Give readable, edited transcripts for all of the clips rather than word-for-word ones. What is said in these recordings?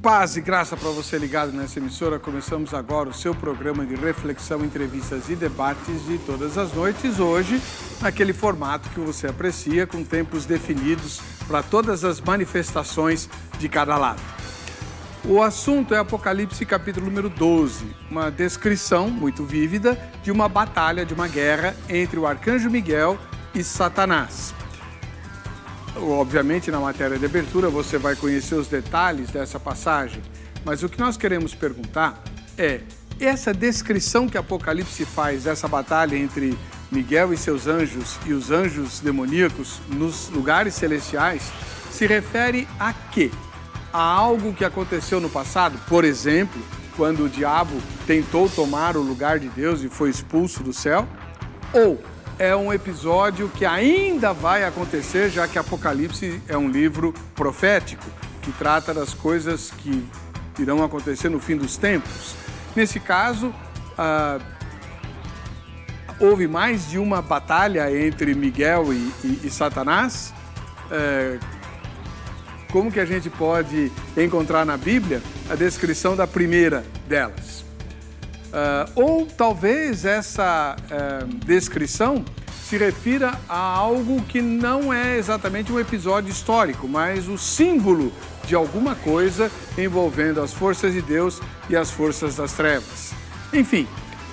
Paz e graça para você ligado nessa emissora. Começamos agora o seu programa de reflexão, entrevistas e debates de todas as noites. Hoje, naquele formato que você aprecia, com tempos definidos para todas as manifestações de cada lado. O assunto é Apocalipse capítulo número 12, uma descrição muito vívida de uma batalha, de uma guerra entre o arcanjo Miguel e Satanás. Obviamente, na matéria de abertura, você vai conhecer os detalhes dessa passagem, mas o que nós queremos perguntar é, essa descrição que Apocalipse faz dessa batalha entre Miguel e seus anjos e os anjos demoníacos nos lugares celestiais, se refere a quê? A algo que aconteceu no passado? Por exemplo, quando o diabo tentou tomar o lugar de Deus e foi expulso do céu? Ou é um episódio que ainda vai acontecer, já que Apocalipse é um livro profético, que trata das coisas que irão acontecer no fim dos tempos. Nesse caso, houve mais de uma batalha entre Miguel e Satanás. Como que a gente pode encontrar na Bíblia a descrição da primeira delas? Ou talvez essa descrição se refira a algo que não é exatamente um episódio histórico, mas o símbolo de alguma coisa envolvendo as forças de Deus e as forças das trevas. Enfim,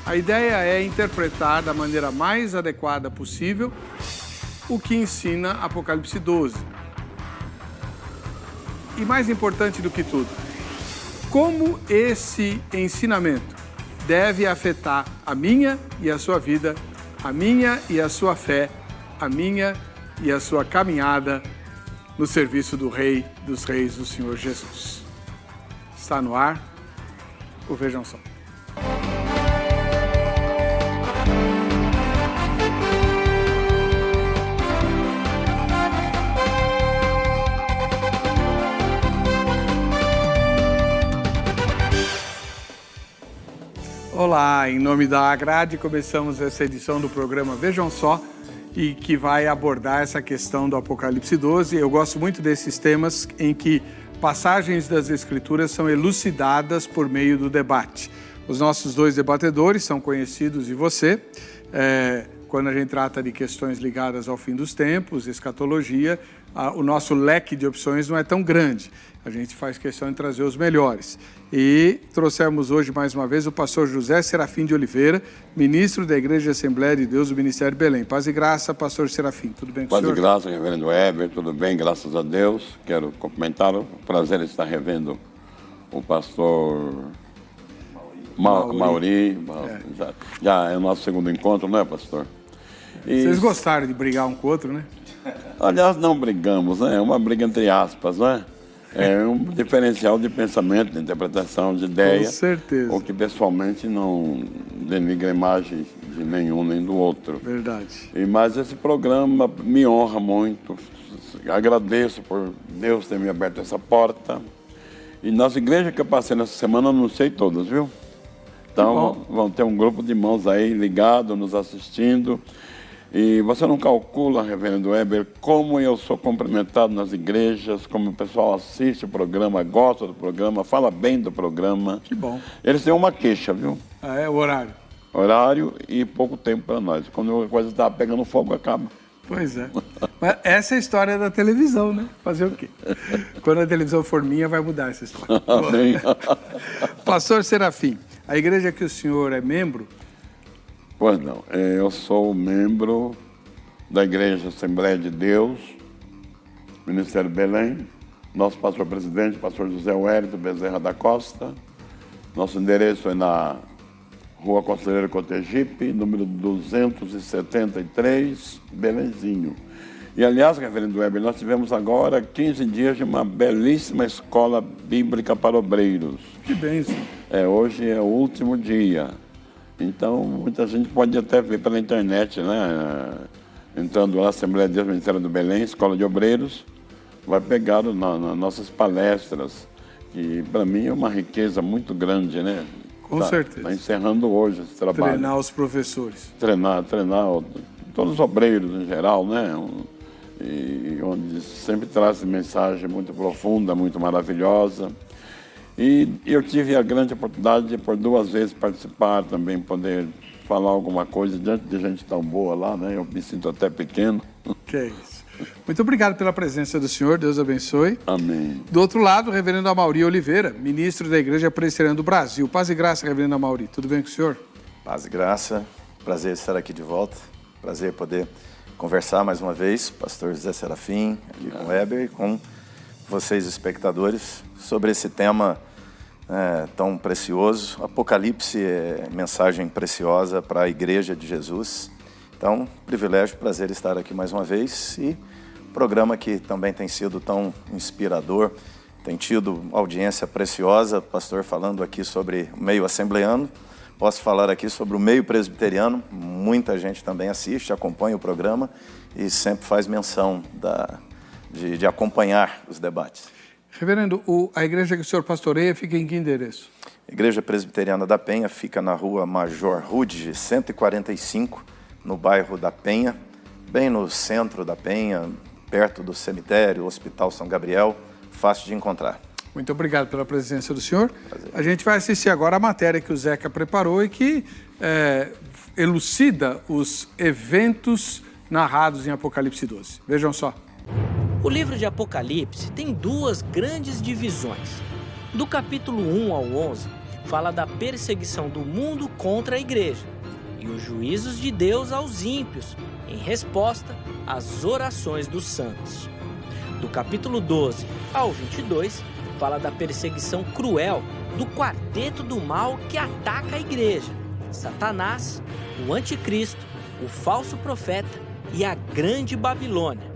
a ideia é interpretar da maneira mais adequada possível o que ensina Apocalipse 12. E mais importante do que tudo, como esse ensinamento deve afetar a minha e a sua vida, a minha e a sua fé, a minha e a sua caminhada no serviço do Rei dos Reis, do Senhor Jesus. Está no ar o Vejam Só. Olá, em nome da Agrade, começamos essa edição do programa Vejam Só, e que vai abordar essa questão do Apocalipse 12. Eu gosto muito desses temas em que passagens das Escrituras são elucidadas por meio do debate. Os nossos dois debatedores são conhecidos de você. Quando a gente trata de questões ligadas ao fim dos tempos, escatologia, o nosso leque de opções não é tão grande. A gente faz questão de trazer os melhores. E trouxemos hoje, mais uma vez, o pastor José Serafim de Oliveira, ministro da Igreja Assembleia de Deus do Ministério Belém. Paz e graça, pastor Serafim. Tudo bem com o senhor? Paz e graça, reverendo Heber. Tudo bem, graças a Deus. Quero cumprimentá-lo. Prazer estar revendo o pastor Mauri. Já é o nosso segundo encontro, não é, pastor? Vocês gostaram de brigar um com o outro, né? Aliás, não brigamos, né? É uma briga entre aspas, não é? É um diferencial de pensamento, de interpretação, de ideia. Com certeza. O que pessoalmente não denigra a imagem de nenhum nem do outro. Verdade. Mas esse programa me honra muito. Agradeço por Deus ter me aberto essa porta. E nas igrejas que eu passei nessa semana, eu não sei todas, viu? Então vão ter um grupo de irmãos aí ligado, nos assistindo. E você não calcula, reverendo Weber, como eu sou cumprimentado nas igrejas, como o pessoal assiste o programa, gosta do programa, fala bem do programa. Que bom. Eles têm uma queixa, viu? O horário. Horário e pouco tempo para nós. Quando a coisa está pegando fogo, acaba. Pois é. Mas essa é a história da televisão, né? Fazer o quê? Quando a televisão for minha, vai mudar essa história. Amém. Pastor Serafim, a igreja que o senhor é membro... Pois não, eu sou membro da Igreja Assembleia de Deus, Ministério Belém, nosso pastor-presidente, pastor José Wellington Bezerra da Costa. Nosso endereço é na Rua Conselheiro Cotegipe, número 273, Belenzinho. E, aliás, reverendo Weber, nós tivemos agora 15 dias de uma belíssima escola bíblica para obreiros. Que bênção. Hoje é o último dia. Então, muita gente pode até ver pela internet, né? Entrando lá na Assembleia de Deus, Ministério do Belém, Escola de Obreiros, vai pegar nas nossas palestras, que para mim é uma riqueza muito grande, né? Com certeza. Está encerrando hoje esse trabalho. Treinar os professores. Treinar todos os obreiros em geral, né? E onde sempre traz mensagem muito profunda, muito maravilhosa. E eu tive a grande oportunidade de, por 2 vezes, participar também, poder falar alguma coisa diante de gente tão boa lá, né? Eu me sinto até pequeno. Que é isso. Muito obrigado pela presença do senhor, Deus abençoe. Amém. Do outro lado, o reverendo Amaury Oliveira, ministro da Igreja Presbiteriana do Brasil. Paz e graça, reverendo Amaury. Tudo bem com o senhor? Paz e graça. Prazer estar aqui de volta. Prazer poder conversar mais uma vez, pastor José Serafim, aqui com o Weber e com vocês, espectadores, sobre esse tema tão precioso. Apocalipse é mensagem preciosa para a Igreja de Jesus. Então, privilégio, prazer estar aqui mais uma vez e programa que também tem sido tão inspirador, tem tido audiência preciosa, pastor falando aqui sobre o meio assembleano, posso falar aqui sobre o meio presbiteriano, muita gente também assiste, acompanha o programa e sempre faz menção de acompanhar os debates. Reverendo, a igreja que o senhor pastoreia fica em que endereço? Igreja Presbiteriana da Penha fica na rua Major Rude, 145, no bairro da Penha, bem no centro da Penha, perto do cemitério, Hospital São Gabriel, fácil de encontrar. Muito obrigado pela presença do senhor. Prazer. A gente vai assistir agora a matéria que o Zeca preparou e que elucida os eventos narrados em Apocalipse 12. Vejam só. O livro de Apocalipse tem 2 grandes divisões. Do capítulo 1 ao 11, fala da perseguição do mundo contra a igreja e os juízos de Deus aos ímpios, em resposta às orações dos santos. Do capítulo 12 ao 22, fala da perseguição cruel do quarteto do mal que ataca a igreja: Satanás, o anticristo, o falso profeta e a grande Babilônia,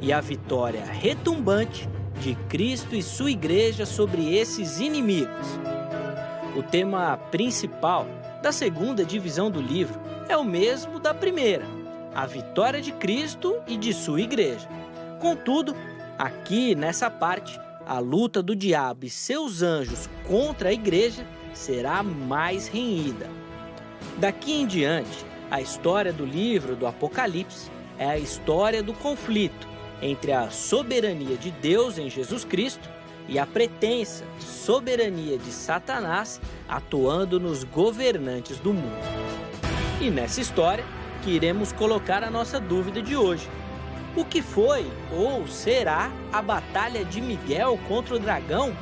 e a vitória retumbante de Cristo e sua igreja sobre esses inimigos. O tema principal da segunda divisão do livro é o mesmo da primeira: a vitória de Cristo e de sua igreja. Contudo, aqui nessa parte, a luta do diabo e seus anjos contra a igreja será mais renhida. Daqui em diante, a história do livro do Apocalipse é a história do conflito entre a soberania de Deus em Jesus Cristo e a pretensa soberania de Satanás atuando nos governantes do mundo. E nessa história que iremos colocar a nossa dúvida de hoje: o que foi ou será a batalha de Miguel contra o dragão?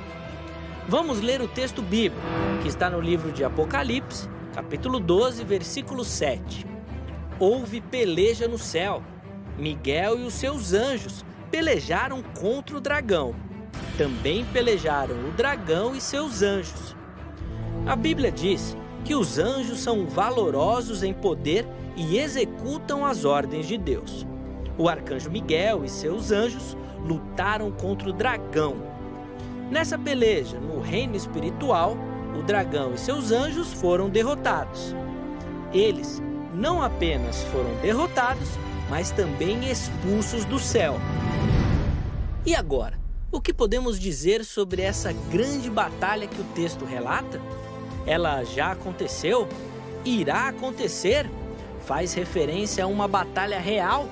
Vamos ler o texto bíblico, que está no livro de Apocalipse, capítulo 12, versículo 7. Houve peleja no céu. Miguel e os seus anjos pelejaram contra o dragão. Também pelejaram o dragão e seus anjos. A Bíblia diz que os anjos são valorosos em poder e executam as ordens de Deus. O arcanjo Miguel e seus anjos lutaram contra o dragão. Nessa peleja, no reino espiritual, o dragão e seus anjos foram derrotados. Eles não apenas foram derrotados, mas também expulsos do céu. E agora, o que podemos dizer sobre essa grande batalha que o texto relata? Ela já aconteceu? Irá acontecer? Faz referência a uma batalha real?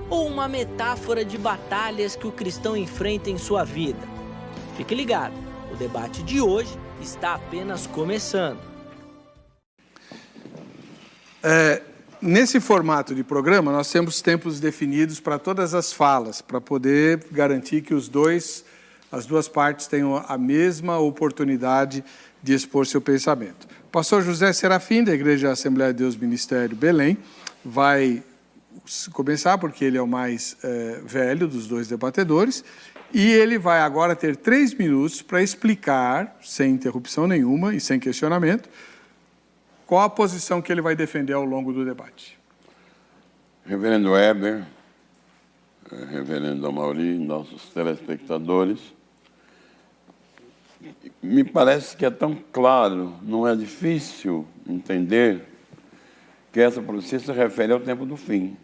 Ou uma metáfora de batalhas que o cristão enfrenta em sua vida? Fique ligado, o debate de hoje está apenas começando. Nesse formato de programa, nós temos tempos definidos para todas as falas, para poder garantir que as duas partes tenham a mesma oportunidade de expor seu pensamento. O pastor José Serafim, da Igreja Assembleia de Deus Ministério Belém, vai começar, porque ele é o mais velho dos 2 debatedores, e ele vai agora ter 3 minutos para explicar, sem interrupção nenhuma e sem questionamento, qual a posição que ele vai defender ao longo do debate. Reverendo Weber, Reverendo Amaury, nossos telespectadores, me parece que é tão claro, não é difícil entender que essa profecia se refere ao tempo do fim,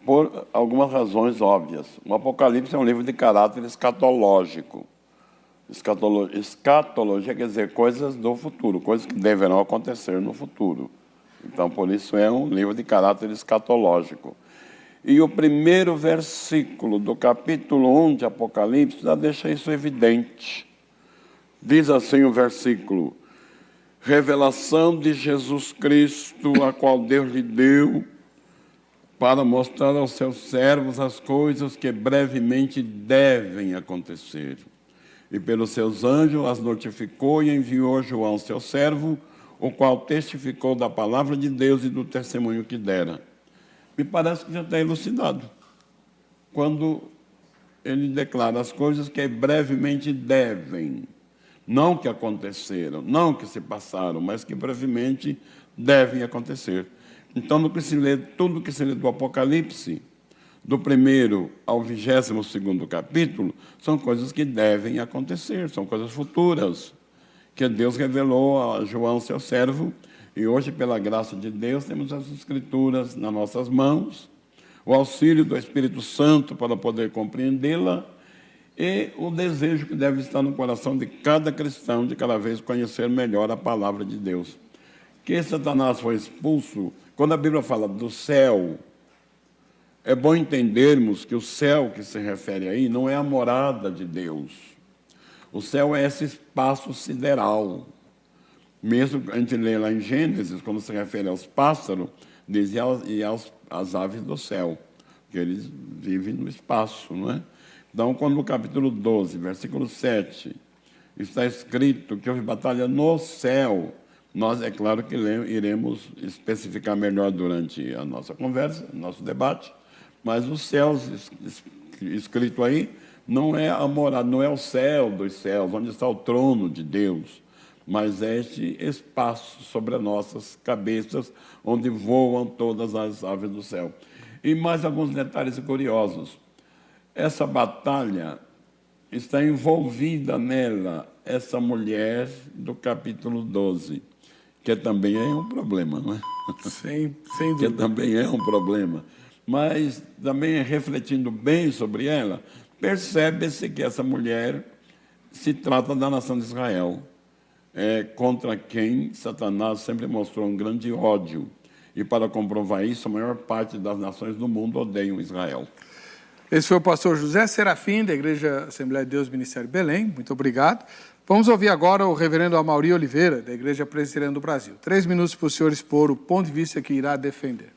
por algumas razões óbvias. O Apocalipse é um livro de caráter escatológico. Escatologia quer dizer coisas do futuro, coisas que deverão acontecer no futuro. Então, por isso é um livro de caráter escatológico. E o primeiro versículo do capítulo 1 de Apocalipse já deixa isso evidente. Diz assim o versículo: revelação de Jesus Cristo, a qual Deus lhe deu, para mostrar aos seus servos as coisas que brevemente devem acontecer. E pelos seus anjos as notificou e enviou a João, seu servo, o qual testificou da palavra de Deus e do testemunho que dera. Me parece que já está elucidado. Quando ele declara as coisas que brevemente devem, não que aconteceram, não que se passaram, mas que brevemente devem acontecer. Então, no que se lê, tudo que se lê do Apocalipse, do 1º ao 22º capítulo, são coisas que devem acontecer, são coisas futuras, que Deus revelou a João, seu servo, e hoje, pela graça de Deus, temos as Escrituras nas nossas mãos, o auxílio do Espírito Santo para poder compreendê-la, e o desejo que deve estar no coração de cada cristão de cada vez conhecer melhor a palavra de Deus. Que Satanás foi expulso, quando a Bíblia fala do céu, é bom entendermos que o céu que se refere aí não é a morada de Deus. O céu é esse espaço sideral. Mesmo a gente lê lá em Gênesis, quando se refere aos pássaros, diz às aves do céu, que eles vivem no espaço, não é? Então, quando no capítulo 12, versículo 7, está escrito que houve batalha no céu, nós, é claro que iremos especificar melhor durante a nossa conversa, nosso debate, mas os céus escrito aí não é a morada, não é o céu dos céus, onde está o trono de Deus, mas é este espaço sobre as nossas cabeças, onde voam todas as aves do céu. E mais alguns detalhes curiosos. Essa batalha está envolvida nela essa mulher do capítulo 12, que também é um problema, não é? Sem dúvida. Que também é um problema. Mas também refletindo bem sobre ela, percebe-se que essa mulher se trata da nação de Israel, contra quem Satanás sempre mostrou um grande ódio. E para comprovar isso, a maior parte das nações do mundo odeiam Israel. Esse foi o pastor José Serafim, da Igreja Assembleia de Deus Ministério Belém. Muito obrigado. Vamos ouvir agora o reverendo Amaury Oliveira, da Igreja Presbiteriana do Brasil. 3 minutos para o senhor expor o ponto de vista que irá defender.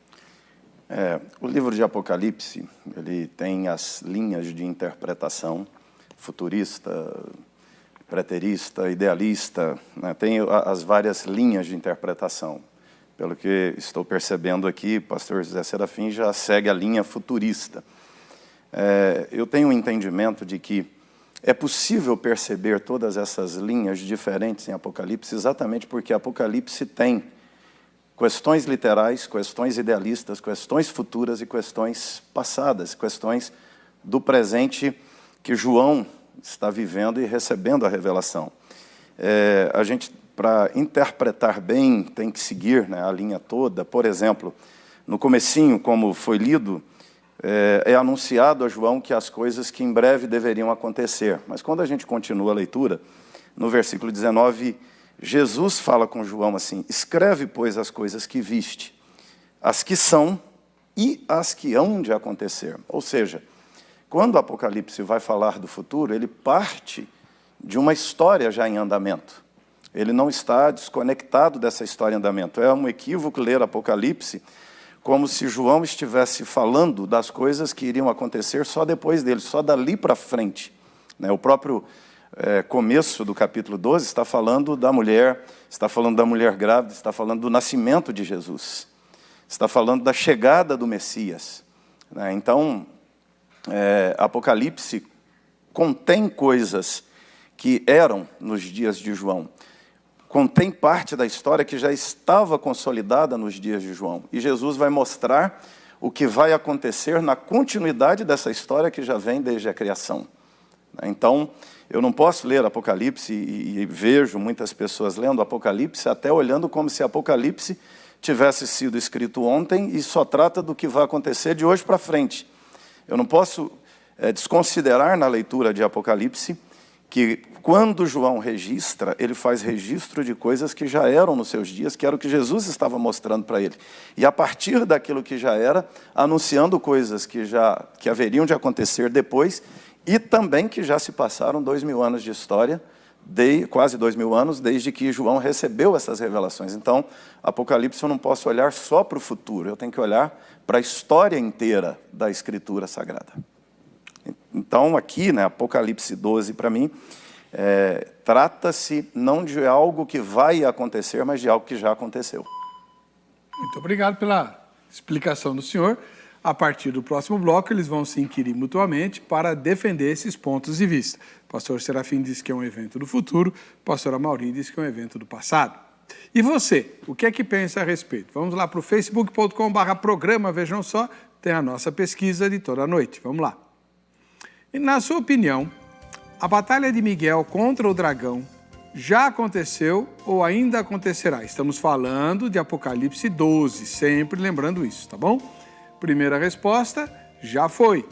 O livro de Apocalipse, ele tem as linhas de interpretação futurista, preterista, idealista, né? Tem as várias linhas de interpretação. Pelo que estou percebendo aqui, o pastor José Serafim já segue a linha futurista. Eu tenho um entendimento de que é possível perceber todas essas linhas diferentes em Apocalipse exatamente porque Apocalipse tem questões literais, questões idealistas, questões futuras e questões passadas, questões do presente que João está vivendo e recebendo a revelação. A gente, para interpretar bem, tem que seguir, né, a linha toda. Por exemplo, no comecinho, como foi lido, é anunciado a João que as coisas que em breve deveriam acontecer. Mas quando a gente continua a leitura, no versículo 19, Jesus fala com João assim: escreve, pois, as coisas que viste, as que são e as que hão de acontecer. Ou seja, quando o Apocalipse vai falar do futuro, ele parte de uma história já em andamento. Ele não está desconectado dessa história em andamento. É um equívoco ler Apocalipse como se João estivesse falando das coisas que iriam acontecer só depois dele, só dali para frente. O próprio começo do capítulo 12 está falando da mulher grávida, está falando do nascimento de Jesus, está falando da chegada do Messias. Então, Apocalipse contém coisas que eram nos dias de João, contém parte da história que já estava consolidada nos dias de João. E Jesus vai mostrar o que vai acontecer na continuidade dessa história que já vem desde a criação. Então, eu não posso ler Apocalipse e vejo muitas pessoas lendo Apocalipse até olhando como se Apocalipse tivesse sido escrito ontem e só trata do que vai acontecer de hoje para frente. Eu não posso desconsiderar na leitura de Apocalipse que quando João registra, ele faz registro de coisas que já eram nos seus dias, que era o que Jesus estava mostrando para ele. E a partir daquilo que já era, anunciando coisas que haveriam de acontecer depois, e também que já se passaram 2000 anos de história, quase 2000 anos, desde que João recebeu essas revelações. Então, Apocalipse eu não posso olhar só para o futuro, eu tenho que olhar para a história inteira da Escritura Sagrada. Então, aqui, né, Apocalipse 12, para mim, trata-se não de algo que vai acontecer, mas de algo que já aconteceu. Muito obrigado pela explicação do senhor. A partir do próximo bloco, eles vão se inquirir mutuamente para defender esses pontos de vista. O pastor Serafim diz que é um evento do futuro, o pastor Amaury diz que é um evento do passado. E você, o que é que pensa a respeito? Vamos lá para o facebook.com/programa, vejam só, tem a nossa pesquisa de toda noite. Vamos lá. E na sua opinião, a batalha de Miguel contra o dragão já aconteceu ou ainda acontecerá? Estamos falando de Apocalipse 12, sempre lembrando isso, tá bom? Primeira resposta, já foi.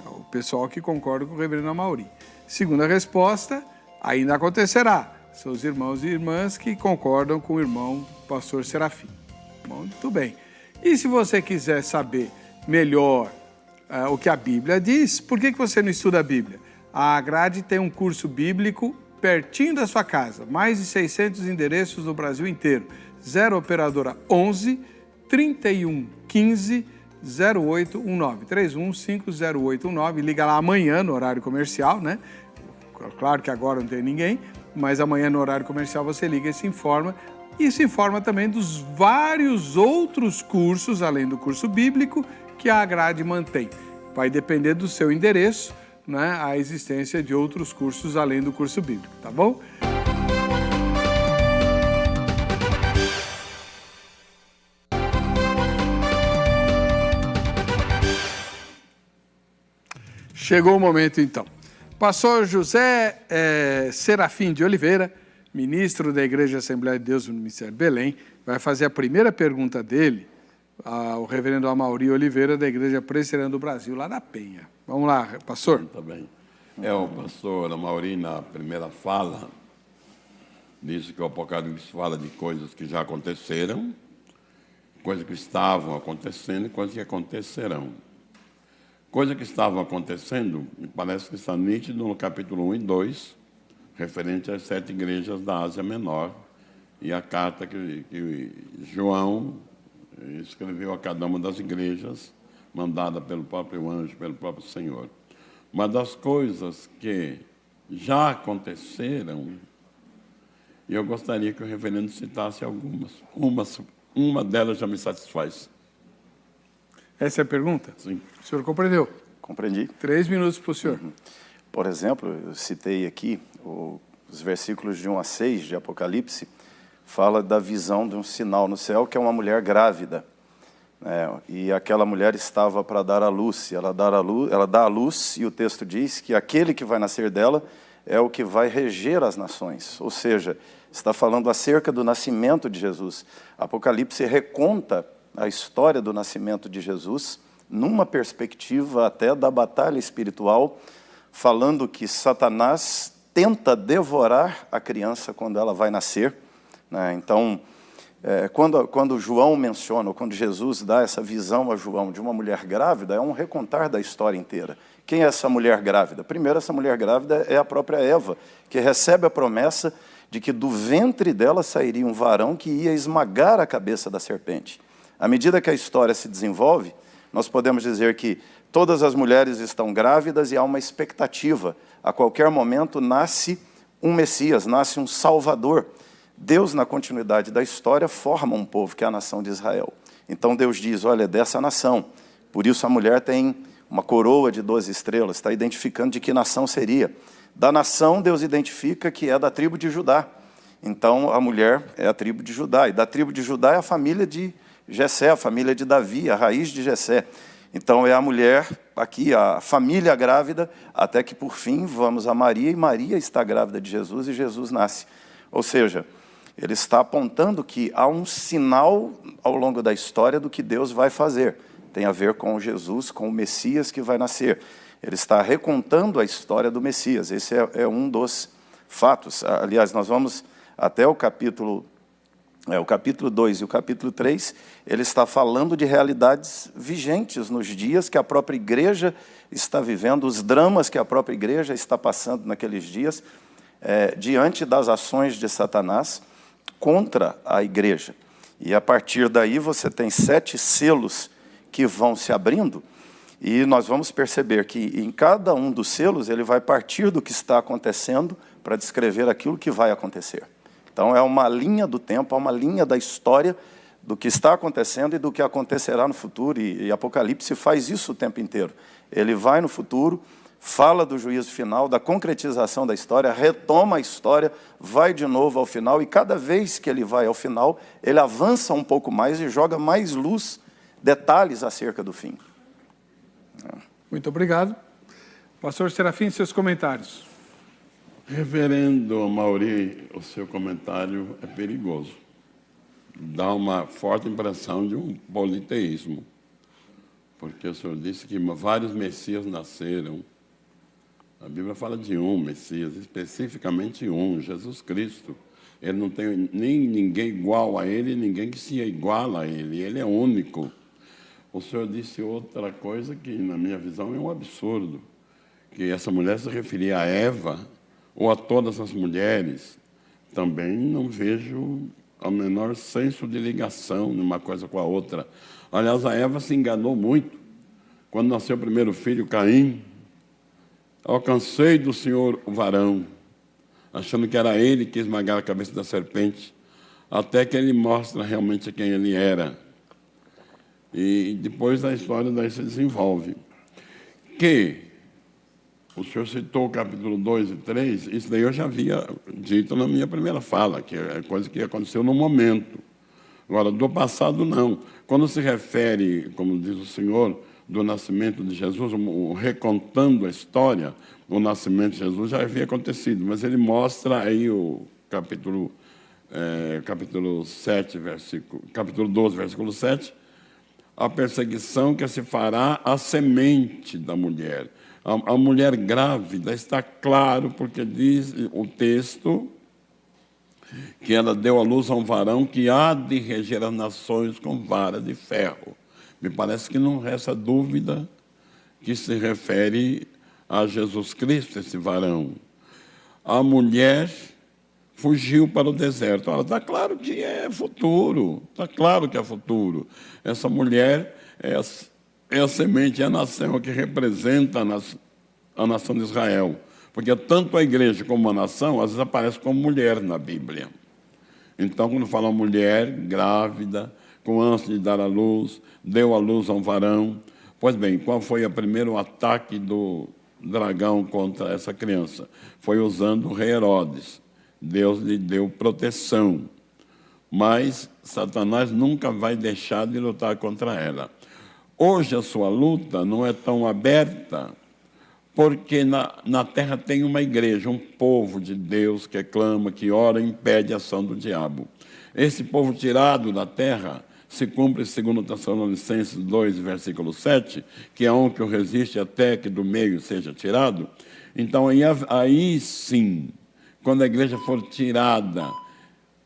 O pessoal que concorda com o reverendo Amaury. Segunda resposta, ainda acontecerá. São os irmãos e irmãs que concordam com o irmão pastor Serafim. Muito bem. E se você quiser saber melhor o que a Bíblia diz, por que você não estuda a Bíblia? A Grade tem um curso bíblico pertinho da sua casa, mais de 600 endereços no Brasil inteiro. 0 operadora 11 31 15 0819, 31500819, liga lá amanhã no horário comercial, né? Claro que agora não tem ninguém, mas amanhã no horário comercial você liga e se informa. E se informa também dos vários outros cursos, além do curso bíblico, que a Grade mantém. Vai depender do seu endereço, né, a existência de outros cursos além do curso bíblico, tá bom? Chegou o momento, então. Pastor José Serafim de Oliveira, ministro da Igreja Assembleia de Deus no Ministério Belém, vai fazer a primeira pergunta dele ao reverendo Amaury Oliveira, da Igreja Presbiteriana do Brasil, lá da Penha. Vamos lá, pastor. Tá bem. O pastor Amaury, na primeira fala, disse que o Apocalipse fala de coisas que já aconteceram, coisas que estavam acontecendo e coisas que acontecerão. Coisa que estavam acontecendo, me parece que está nítido no capítulo 1 e 2, referente às 7 igrejas da Ásia Menor, e a carta que João escreveu a cada uma das igrejas, mandada pelo próprio anjo, pelo próprio Senhor. Uma das coisas que já aconteceram, e eu gostaria que o reverendo citasse algumas. Uma delas já me satisfaz. Essa é a pergunta? Sim. O senhor compreendeu? Compreendi. 3 minutos para o senhor. Por exemplo, eu citei aqui os versículos de 1 a 6 de Apocalipse, fala da visão de um sinal no céu, que é uma mulher grávida. E aquela mulher estava para dar à luz. Ela dá à luz, e o texto diz que aquele que vai nascer dela é o que vai reger as nações. Ou seja, está falando acerca do nascimento de Jesus. Apocalipse reconta a história do nascimento de Jesus, numa perspectiva até da batalha espiritual, falando que Satanás tenta devorar a criança quando ela vai nascer. Então, quando João menciona, ou quando Jesus dá essa visão a João de uma mulher grávida, é um recontar da história inteira. Quem é essa mulher grávida? Primeiro, essa mulher grávida é a própria Eva, que recebe a promessa de que do ventre dela sairia um varão que ia esmagar a cabeça da serpente. À medida que a história se desenvolve, nós podemos dizer que todas as mulheres estão grávidas e há uma expectativa. A qualquer momento nasce um Messias, nasce um Salvador. Deus, na continuidade da história, forma um povo, que é a nação de Israel. Então Deus diz, olha, dessa nação. Por isso a mulher tem uma coroa de 12 estrelas, está identificando de que nação seria. Da nação, Deus identifica que é da tribo de Judá. Então a mulher é a tribo de Judá. E da tribo de Judá é a família de Jessé, a família de Davi, a raiz de Jessé. Então é a mulher, aqui a família grávida, até que por fim vamos a Maria, e Maria está grávida de Jesus e Jesus nasce. Ou seja, ele está apontando que há um sinal ao longo da história do que Deus vai fazer. Tem a ver com Jesus, com o Messias que vai nascer. Ele está recontando a história do Messias. Esse é um dos fatos. Aliás, nós vamos até o capítulo 2 e o capítulo 3, ele está falando de realidades vigentes nos dias que a própria igreja está vivendo, os dramas que a própria igreja está passando naqueles dias. diante das ações de Satanás contra a igreja. E a partir daí você tem 7 selos que vão se abrindo, e nós vamos perceber que em cada um dos selos ele vai partir do que está acontecendo para descrever aquilo que vai acontecer. Então é uma linha do tempo, é uma linha da história do que está acontecendo e do que acontecerá no futuro, e Apocalipse faz isso o tempo inteiro. Ele vai no futuro, fala do juízo final, da concretização da história, retoma a história, vai de novo ao final, e cada vez que ele vai ao final, ele avança um pouco mais e joga mais luz, detalhes acerca do fim. Muito obrigado. Pastor Serafim, seus comentários. Reverendo Amaury, o seu comentário é perigoso. Dá uma forte impressão de um politeísmo. Porque o senhor disse que vários Messias nasceram. A Bíblia fala de um Messias, especificamente um, Jesus Cristo. Ele não tem nem ninguém igual a ele, ninguém que se iguala a ele. Ele é único. O senhor disse outra coisa que, na minha visão, é um absurdo. Que essa mulher se referia a Eva, ou a todas as mulheres. Também não vejo o menor senso de ligação numa coisa com a outra. Aliás, a Eva se enganou muito. Quando nasceu o primeiro filho, Caim, alcancei do Senhor o varão, achando que era ele que esmagara a cabeça da serpente, até que ele mostra realmente quem ele era. E depois a história daí se desenvolve. Que o senhor citou o capítulo 2 e 3, isso daí eu já havia dito na minha primeira fala, que é coisa que aconteceu no momento. Agora, do passado, não. Quando se refere, como diz o senhor, do nascimento de Jesus, recontando a história, o nascimento de Jesus já havia acontecido, mas ele mostra aí o capítulo 12, versículo 7, a perseguição que se fará à semente da mulher. A mulher grávida está claro, porque diz o texto que ela deu à luz a um varão que há de reger as nações com vara de ferro. Me parece que não resta dúvida que se refere a Jesus Cristo, esse varão. A mulher fugiu para o deserto. Ora, está claro que é futuro, está claro que é futuro. Essa mulher é a semente, é a nação que representa a nação de Israel. Porque tanto a igreja como a nação, às vezes aparece como mulher na Bíblia. Então, quando fala mulher grávida, com ânsia de dar à luz, deu à luz a um varão. Pois bem, qual foi o primeiro ataque do dragão contra essa criança? Foi usando o rei Herodes. Deus lhe deu proteção. Mas Satanás nunca vai deixar de lutar contra ela. Hoje a sua luta não é tão aberta, porque na terra tem uma igreja, um povo de Deus que clama, que ora e impede a ação do diabo. Esse povo tirado da terra se cumpre segundo Tessalonicenses 2, versículo 7, que é um que o resiste até que do meio seja tirado. Então, aí sim, quando a igreja for tirada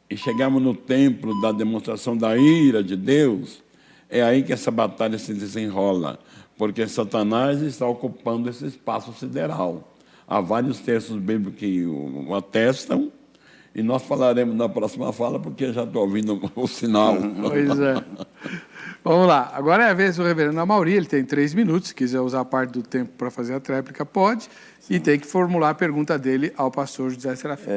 e chegarmos no templo da demonstração da ira de Deus, é aí que essa batalha se desenrola, porque Satanás está ocupando esse espaço sideral. Há vários textos bíblicos que o atestam, e nós falaremos na próxima fala, porque já estou ouvindo o sinal. Pois é. Vamos lá. Agora é a vez do reverendo Amaury. Ele tem 3 minutos. Se quiser usar parte do tempo para fazer a tréplica, pode. Sim. E tem que formular a pergunta dele ao pastor José Serafim.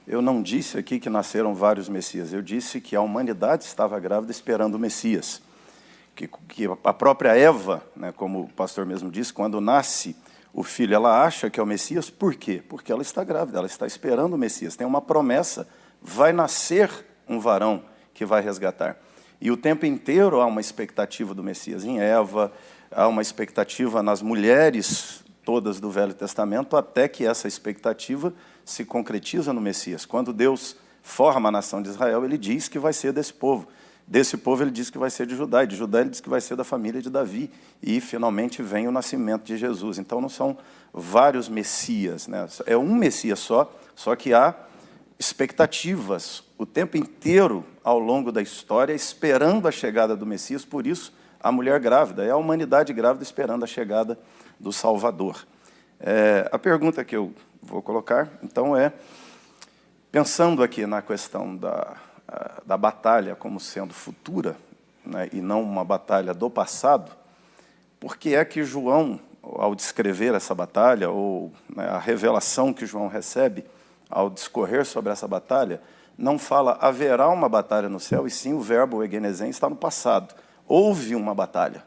Eu não disse aqui que nasceram vários Messias. Eu disse que a humanidade estava grávida esperando o Messias. Que a própria Eva, né, como o pastor mesmo disse, quando nasce o filho, ela acha que é o Messias. Por quê? Porque ela está grávida, ela está esperando o Messias. Tem uma promessa, vai nascer um varão que vai resgatar. E o tempo inteiro há uma expectativa do Messias em Eva, há uma expectativa nas mulheres todas do Velho Testamento, até que essa expectativa se concretiza no Messias. Quando Deus forma a nação de Israel, ele diz que vai ser desse povo. Desse povo ele diz que vai ser de Judá, e de Judá ele diz que vai ser da família de Davi, e finalmente vem o nascimento de Jesus. Então não são vários Messias, né? É um Messias só que há expectativas o tempo inteiro ao longo da história, esperando a chegada do Messias. Por isso a mulher grávida, é a humanidade grávida esperando a chegada do Salvador. A pergunta que eu vou colocar, então, pensando aqui na questão da batalha como sendo futura, né, e não uma batalha do passado, por que é que João, ao descrever essa batalha, ou né, a revelação que João recebe ao discorrer sobre essa batalha, não fala haverá uma batalha no céu, e sim o verbo egenesen está no passado. Houve uma batalha.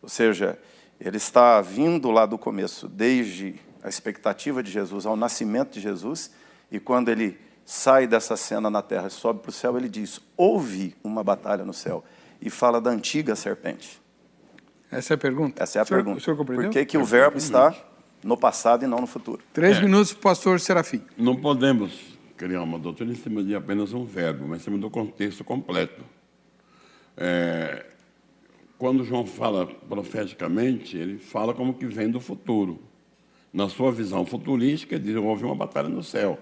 Ou seja, ele está vindo lá do começo, desde a expectativa de Jesus ao nascimento de Jesus, e quando ele sai dessa cena na terra e sobe para o céu, ele diz, houve uma batalha no céu, e fala da antiga serpente. Essa é a pergunta? Essa é a pergunta. O senhor compreendeu? Por que o verbo está no passado e não no futuro? 3 minutos para o pastor Serafim. Não podemos criar uma doutrina em cima de apenas um verbo, mas em cima do contexto completo. Quando João fala profeticamente, ele fala como que vem do futuro. Na sua visão futurística, ele diz, houve uma batalha no céu.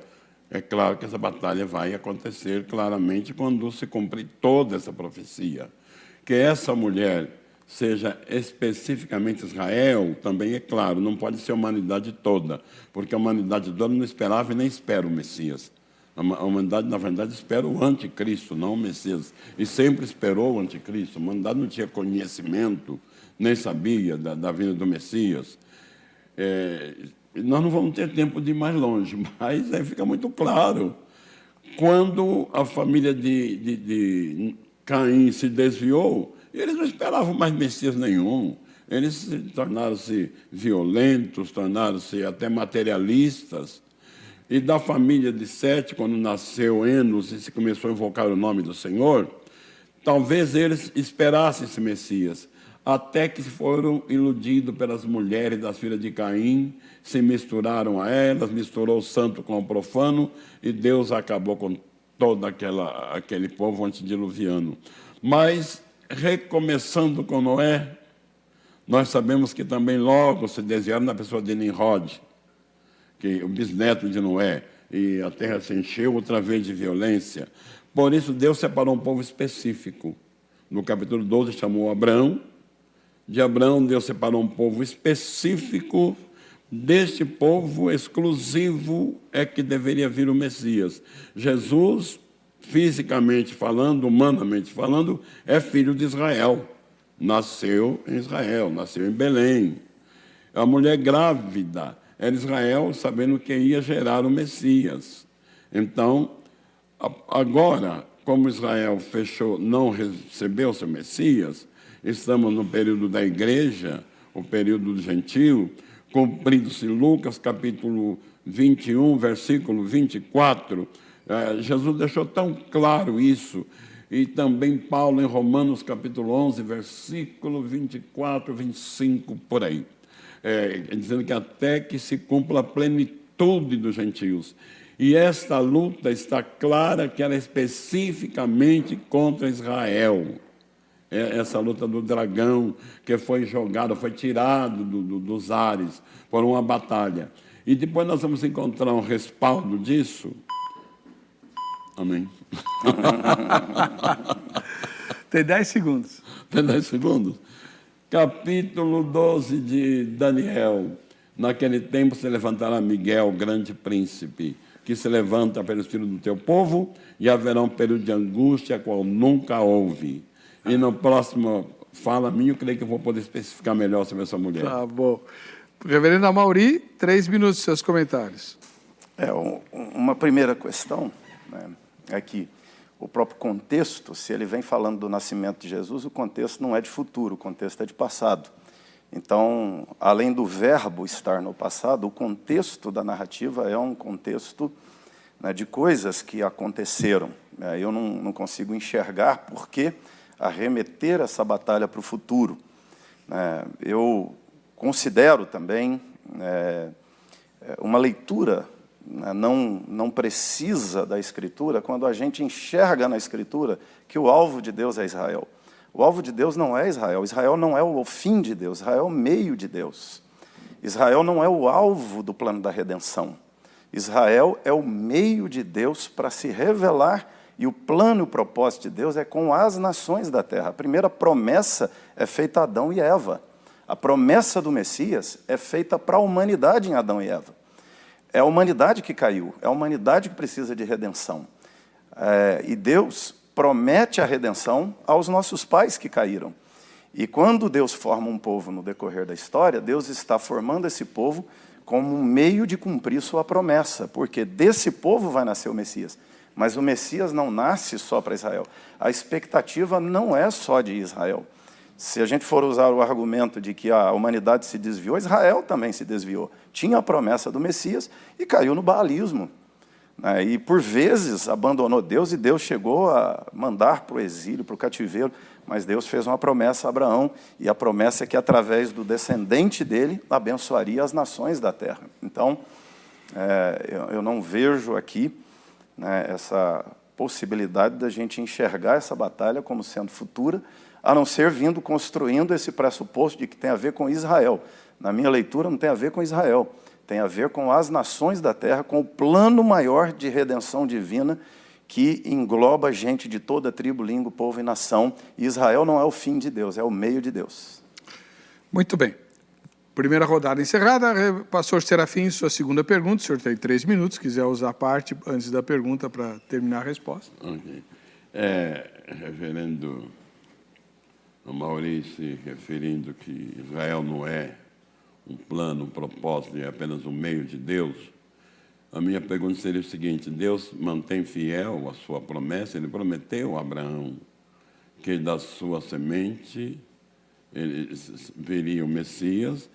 É claro que essa batalha vai acontecer claramente quando se cumprir toda essa profecia. Que essa mulher seja especificamente Israel, também é claro, não pode ser a humanidade toda, porque a humanidade toda não esperava e nem espera o Messias. A humanidade, na verdade, espera o anticristo, não o Messias. E sempre esperou o anticristo. A humanidade não tinha conhecimento, nem sabia da vinda do Messias. Nós não vamos ter tempo de ir mais longe, mas aí fica muito claro. Quando a família de Caim se desviou, eles não esperavam mais Messias nenhum. Eles tornaram-se violentos, tornaram-se até materialistas. E da família de Sete, quando nasceu Enos e se começou a invocar o nome do Senhor, talvez eles esperassem esse Messias, até que foram iludidos pelas mulheres das filhas de Caim, se misturaram a elas, misturou o santo com o profano, e Deus acabou com todo aquele povo antediluviano. Mas, recomeçando com Noé, nós sabemos que também logo se desviaram da pessoa de Nimrod, que o bisneto de Noé, e a terra se encheu outra vez de violência. Por isso, Deus separou um povo específico. No capítulo 12, chamou Abrão. De Abrão, Deus separou um povo específico. Deste povo exclusivo é que deveria vir o Messias. Jesus, fisicamente falando, humanamente falando, é filho de Israel. Nasceu em Israel, nasceu em Belém. A mulher grávida era Israel, sabendo que ia gerar o Messias. Então, agora, como Israel fechou, não recebeu seu Messias, estamos no período da igreja, o período do gentio, cumprindo-se Lucas, capítulo 21, versículo 24. Jesus deixou tão claro isso, e também Paulo em Romanos, capítulo 11, versículo 24, 25, por aí. Dizendo que até que se cumpra a plenitude dos gentios. E esta luta está clara que era especificamente contra Israel. Essa luta do dragão que foi jogado, foi tirado dos ares por uma batalha. E depois nós vamos encontrar um respaldo disso. Amém. Tem 10 segundos. Tem 10 segundos? Capítulo 12 de Daniel. Naquele tempo se levantará Miguel, grande príncipe, que se levanta pelo espírito do teu povo, e haverá um período de angústia, qual nunca houve. E no próximo fala minha, eu creio que eu vou poder especificar melhor sobre essa mulher. Tá bom. Reverendo Amaury, 3 minutos, seus comentários. Uma primeira questão, né, é que o próprio contexto, se ele vem falando do nascimento de Jesus, o contexto não é de futuro, o contexto é de passado. Então, além do verbo estar no passado, o contexto da narrativa é um contexto, né, de coisas que aconteceram. Eu não consigo enxergar por que arremeter essa batalha para o futuro. Eu considero também uma leitura não precisa da Escritura quando a gente enxerga na Escritura que o alvo de Deus é Israel. O alvo de Deus não é Israel. Israel não é o fim de Deus. Israel é o meio de Deus. Israel não é o alvo do plano da redenção. Israel é o meio de Deus para se revelar, e o plano e o propósito de Deus é com as nações da terra. A primeira promessa é feita a Adão e Eva. A promessa do Messias é feita para a humanidade em Adão e Eva. É a humanidade que caiu, é a humanidade que precisa de redenção. E Deus promete a redenção aos nossos pais que caíram. E quando Deus forma um povo no decorrer da história, Deus está formando esse povo como um meio de cumprir sua promessa, porque desse povo vai nascer o Messias. Mas o Messias não nasce só para Israel. A expectativa não é só de Israel. Se a gente for usar o argumento de que a humanidade se desviou, Israel também se desviou. Tinha a promessa do Messias e caiu no baalismo. E por vezes abandonou Deus, e Deus chegou a mandar para o exílio, para o cativeiro, mas Deus fez uma promessa a Abraão, e a promessa é que através do descendente dele abençoaria as nações da terra. Então, eu não vejo aqui, né, essa possibilidade da gente enxergar essa batalha como sendo futura, a não ser vindo construindo esse pressuposto de que tem a ver com Israel. Na minha leitura, não tem a ver com Israel, tem a ver com as nações da terra, com o plano maior de redenção divina que engloba gente de toda tribo, língua, povo e nação. E Israel não é o fim de Deus, é o meio de Deus. Muito bem. Primeira rodada encerrada. Pastor Serafim, sua segunda pergunta. O senhor tem 3 minutos, se quiser usar parte antes da pergunta para terminar a resposta. Ok. Reverendo Maurício, referindo que Israel não é um plano, um propósito, é apenas um meio de Deus, a minha pergunta seria o seguinte: Deus mantém fiel a sua promessa? Ele prometeu a Abraão que da sua semente ele viria o Messias.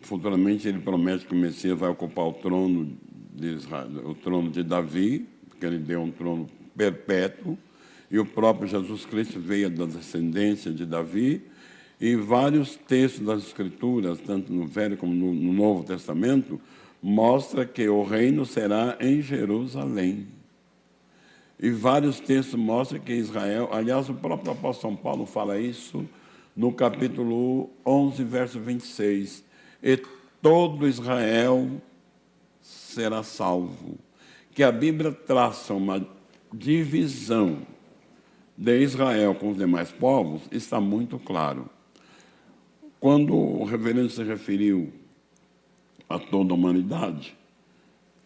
Futuramente ele promete que o Messias vai ocupar o trono de Israel, o trono de Davi, porque ele deu um trono perpétuo, e o próprio Jesus Cristo veio da descendência de Davi. E vários textos das Escrituras, tanto no Velho como no Novo Testamento, mostra que o reino será em Jerusalém. E vários textos mostram que Israel, aliás, o próprio apóstolo São Paulo fala isso no capítulo 11, verso 26. E todo Israel será salvo. Que a Bíblia traça uma divisão de Israel com os demais povos está muito claro. Quando o reverendo se referiu a toda a humanidade,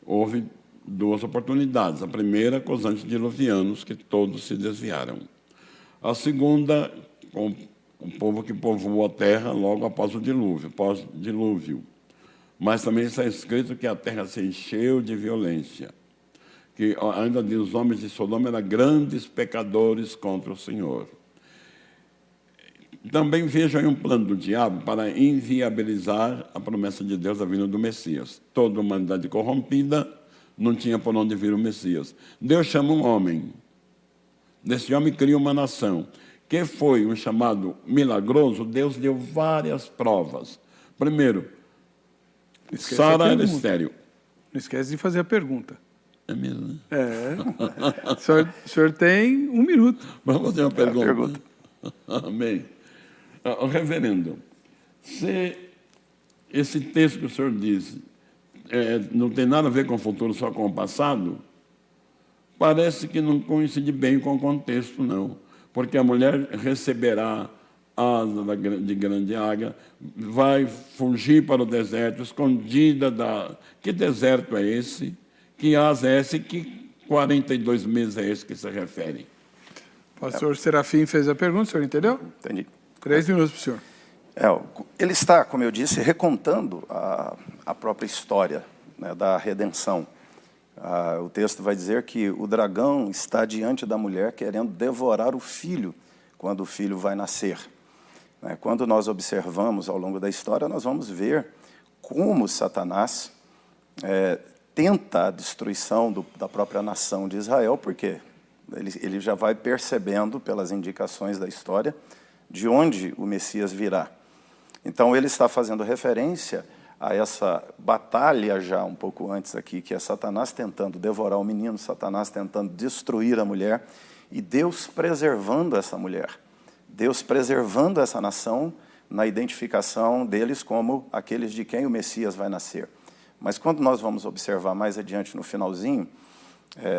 houve 2 oportunidades. A primeira, com os antediluvianos, que todos se desviaram. A segunda, com o povo que povoou a terra logo após o dilúvio, pós-dilúvio. Mas também está escrito que a terra se encheu de violência, que ainda diz, os homens de Sodoma eram grandes pecadores contra o Senhor. Também vejo aí um plano do diabo para inviabilizar a promessa de Deus da vinda do Messias. Toda a humanidade corrompida, não tinha por onde vir o Messias. Deus chama um homem. Desse homem cria uma nação. Que foi um chamado milagroso. Deus deu várias provas. Primeiro, Sara era estéril. Não esquece de fazer a pergunta. É mesmo, né? O senhor tem 1 minuto. Vamos fazer uma pergunta. Amém. Reverendo, se esse texto que o senhor disse não tem nada a ver com o futuro, só com o passado, parece que não coincide bem com o contexto, não. Porque a mulher receberá asa de grande águia, vai fugir para o deserto, escondida da... Que deserto é esse? Que asa é esse? Que 42 meses é esse que se refere? Pastor Serafim fez a pergunta, o senhor entendeu? Entendi. 3 minutos para o senhor. Ele está, como eu disse, recontando a própria história, né, da redenção. O texto vai dizer que o dragão está diante da mulher querendo devorar o filho quando o filho vai nascer. Quando nós observamos ao longo da história, nós vamos ver como Satanás tenta a destruição da própria nação de Israel, porque ele já vai percebendo pelas indicações da história de onde o Messias virá. Então ele está fazendo referência a essa batalha já um pouco antes aqui, que é Satanás tentando devorar o menino, Satanás tentando destruir a mulher, e Deus preservando essa mulher, Deus preservando essa nação na identificação deles como aqueles de quem o Messias vai nascer. Mas quando nós vamos observar mais adiante no finalzinho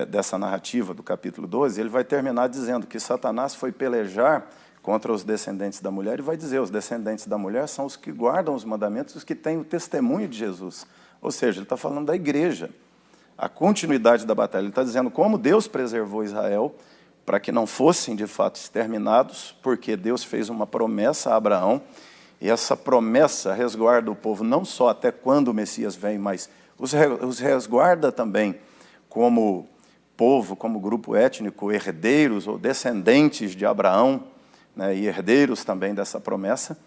dessa narrativa do capítulo 12, ele vai terminar dizendo que Satanás foi pelejar contra os descendentes da mulher, e vai dizer, os descendentes da mulher são os que guardam os mandamentos, os que têm o testemunho de Jesus. Ou seja, ele está falando da igreja, a continuidade da batalha. Ele está dizendo como Deus preservou Israel para que não fossem de fato exterminados, porque Deus fez uma promessa a Abraão, e essa promessa resguarda o povo não só até quando o Messias vem, mas os resguarda também como povo, como grupo étnico, herdeiros ou descendentes de Abraão, né, e herdeiros também dessa promessa.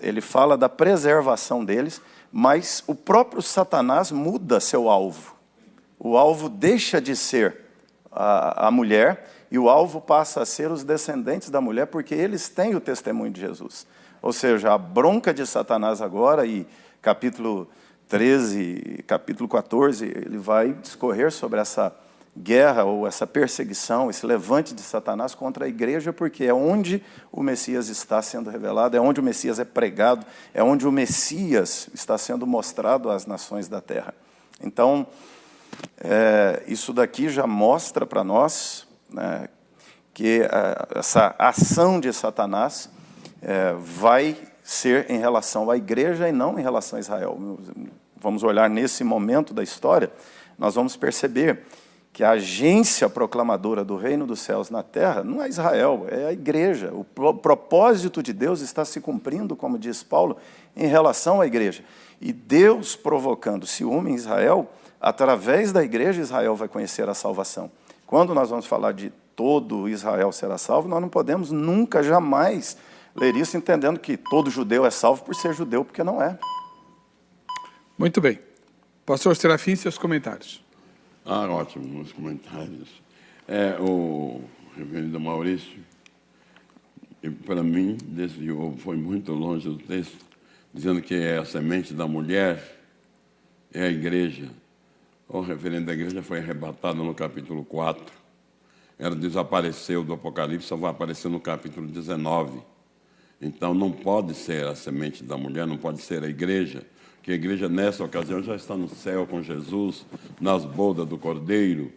Ele fala da preservação deles, mas o próprio Satanás muda seu alvo. O alvo deixa de ser a mulher e o alvo passa a ser os descendentes da mulher, porque eles têm o testemunho de Jesus. Ou seja, a bronca de Satanás agora, e capítulo 13, capítulo 14, ele vai discorrer sobre essa guerra ou essa perseguição, esse levante de Satanás contra a igreja, porque é onde o Messias está sendo revelado, é onde o Messias é pregado, é onde o Messias está sendo mostrado às nações da terra. Então, isso daqui já mostra para nós, né, que essa ação de Satanás vai ser em relação à igreja e não em relação a Israel. Vamos olhar nesse momento da história, nós vamos perceber que a agência proclamadora do reino dos céus na terra não é Israel, é a igreja. O propósito de Deus está se cumprindo, como diz Paulo, em relação à igreja. E Deus provocando ciúme em Israel, através da igreja, Israel vai conhecer a salvação. Quando nós vamos falar de todo Israel será salvo, nós não podemos nunca, jamais ler isso entendendo que todo judeu é salvo por ser judeu, porque não é. Muito bem. Pastor Serafim, seus comentários. Ótimo, os comentários. O reverendo Maurício, para mim, desviou, foi muito longe do texto, dizendo que a semente da mulher é a igreja. O reverendo da igreja foi arrebatado no capítulo 4. Ela desapareceu do Apocalipse, só vai aparecer no capítulo 19. Então, não pode ser a semente da mulher, não pode ser a igreja, que a igreja, nessa ocasião, já está no céu com Jesus, nas bodas do Cordeiro,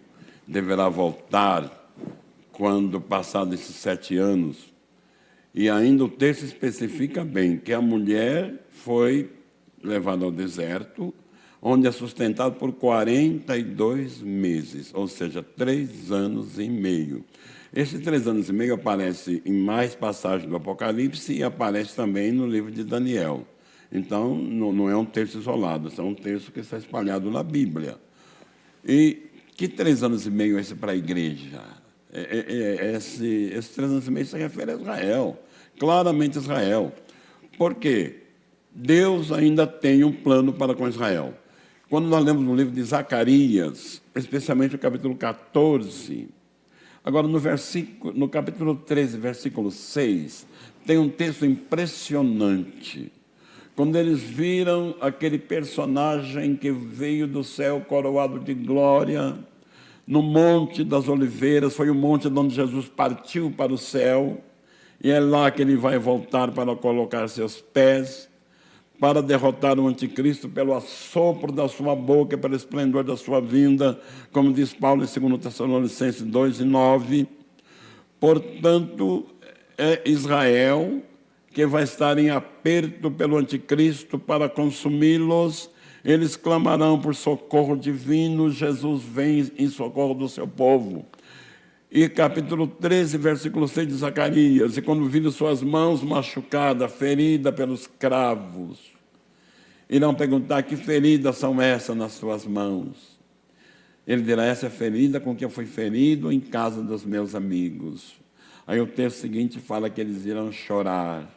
deverá voltar quando passados esses 7 anos. E ainda o texto especifica bem que a mulher foi levada ao deserto, onde é sustentado por 42 meses, ou seja, 3 anos e meio. Esses 3 anos e meio aparece em mais passagens do Apocalipse e aparece também no livro de Daniel. Então, não é um texto isolado, é um texto que está espalhado na Bíblia. E que 3 anos e meio é esse para a igreja? Esses 3 anos e meio se refere a Israel, claramente Israel. Por quê? Deus ainda tem um plano para com Israel. Quando nós lemos no livro de Zacarias, especialmente o capítulo 14, agora no capítulo 13, versículo 6, tem um texto impressionante. Quando eles viram aquele personagem que veio do céu coroado de glória, no Monte das Oliveiras, foi o monte onde Jesus partiu para o céu, e é lá que ele vai voltar para colocar seus pés, para derrotar o anticristo pelo assopro da sua boca, pelo esplendor da sua vinda, como diz Paulo em 2 Tessalonicenses 2:9. Portanto, é Israel que vai estar em aperto pelo anticristo para consumi-los. Eles clamarão por socorro divino, Jesus vem em socorro do seu povo. E capítulo 13, versículo 6 de Zacarias, e quando viram suas mãos machucadas, feridas pelos cravos, irão perguntar: que feridas são essas nas suas mãos? Ele dirá: essa é ferida com que eu fui ferido em casa dos meus amigos. Aí o texto seguinte fala que eles irão chorar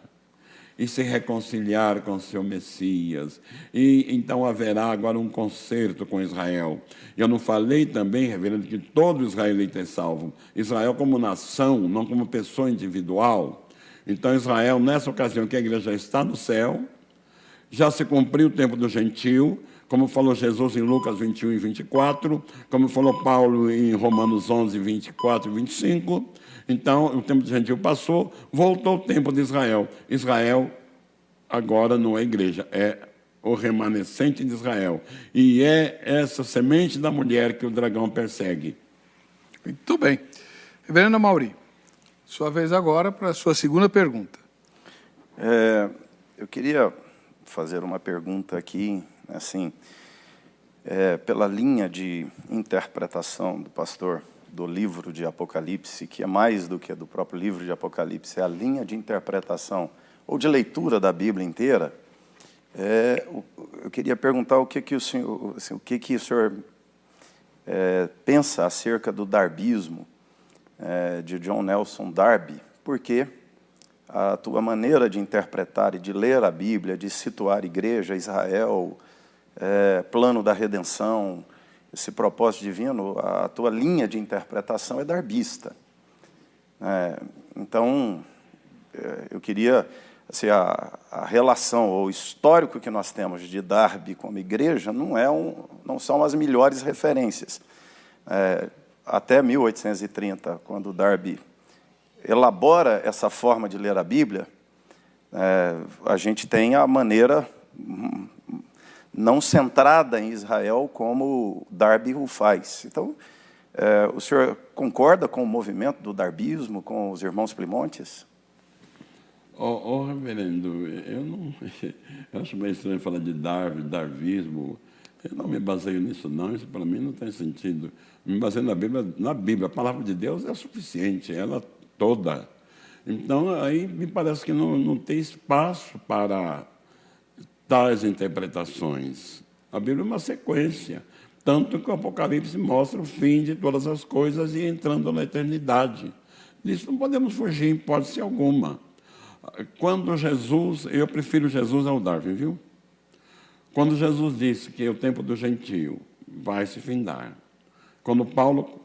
e se reconciliar com seu Messias. E então haverá agora um concerto com Israel. Eu não falei também, reverendo, que todo israelita é salvo. Israel como nação, não como pessoa individual. Então Israel, nessa ocasião que a igreja está no céu, já se cumpriu o tempo do gentio, como falou Jesus em Lucas 21 e 24, como falou Paulo em Romanos 11, 24 e 25. Então, o tempo do gentio passou, voltou o tempo de Israel. Israel agora não é igreja, é o remanescente de Israel. E é essa semente da mulher que o dragão persegue. Muito bem. Reverendo Mauri, sua vez agora para a sua segunda pergunta. Eu queria fazer uma pergunta aqui, assim, pela linha de interpretação do pastor do livro de Apocalipse, que é mais do que do próprio livro de Apocalipse, é a linha de interpretação ou de leitura da Bíblia inteira. Eu queria perguntar o que o senhor, assim, o que o senhor pensa acerca do darbismo de John Nelson Darby, porque a tua maneira de interpretar e de ler a Bíblia, de situar igreja, Israel, plano da redenção, esse propósito divino, a tua linha de interpretação é darbista. Então, eu queria, assim, a relação ou o histórico que nós temos de Darby como igreja não são as melhores referências. Até 1830, quando Darby elabora essa forma de ler a Bíblia, a gente tem a maneira não centrada em Israel como Darby o faz. Então, o senhor concorda com o movimento do darbismo, com os irmãos Plimontes? Reverendo, eu acho meio estranho falar de darvismo. Eu não me baseio nisso, não. Isso para mim não tem sentido. Me baseio na Bíblia. A palavra de Deus é suficiente, ela toda. Então, aí me parece que não tem espaço para tais interpretações. A Bíblia é uma sequência, tanto que o Apocalipse mostra o fim de todas as coisas e entrando na eternidade. Disso não podemos fugir em hipótese alguma. Quando Jesus, eu prefiro Jesus ao Darwin, viu? Quando Jesus disse que o tempo do gentio vai se findar, quando Paulo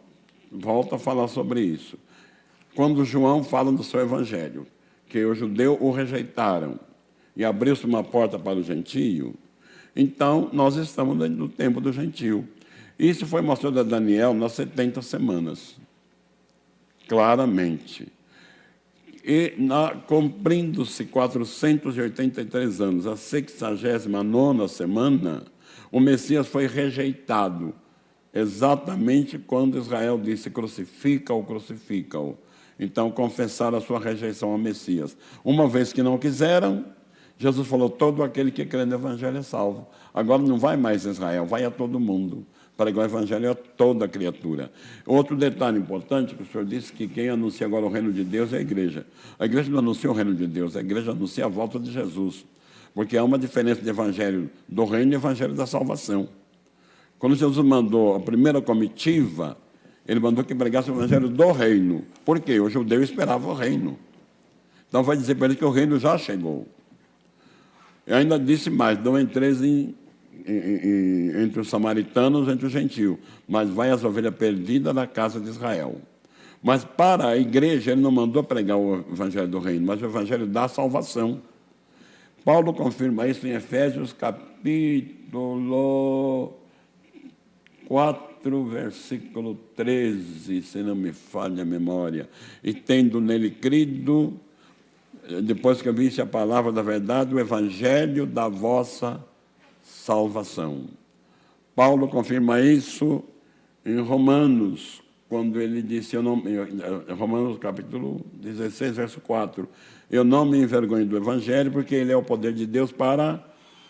volta a falar sobre isso, quando João fala do seu evangelho, que o judeu o rejeitaram e abriu-se uma porta para o gentio, então nós estamos no tempo do gentio. Isso foi mostrado a Daniel nas 70 semanas, claramente. E, cumprindo-se 483 anos, a 69ª semana, o Messias foi rejeitado, exatamente quando Israel disse, crucifica-o, crucifica-o. Então, confessaram a sua rejeição ao Messias. Uma vez que não quiseram, Jesus falou, todo aquele que crê no Evangelho é salvo. Agora não vai mais a Israel, vai a todo mundo. Pregar o Evangelho a toda criatura. Outro detalhe importante, que o senhor disse que quem anuncia agora o reino de Deus é a igreja. A igreja não anuncia o reino de Deus, a igreja anuncia a volta de Jesus. Porque há uma diferença de evangelho do reino e evangelho da salvação. Quando Jesus mandou a primeira comitiva, ele mandou que pregasse o evangelho do reino. Por quê? O judeu esperava o reino. Então vai dizer para ele que o reino já chegou. E ainda disse mais, não entreis entre os samaritanos, entre os gentios, mas vai as ovelhas perdidas da casa de Israel. Mas para a igreja, ele não mandou pregar o evangelho do reino, mas o evangelho da salvação. Paulo confirma isso em Efésios, capítulo 4, versículo 13, se não me falha a memória. E tendo nele crido, depois que eu visse a palavra da verdade, o evangelho da vossa salvação. Paulo confirma isso em Romanos, quando ele disse, Romanos capítulo 16, verso 4, eu não me envergonho do evangelho, porque ele é o poder de Deus para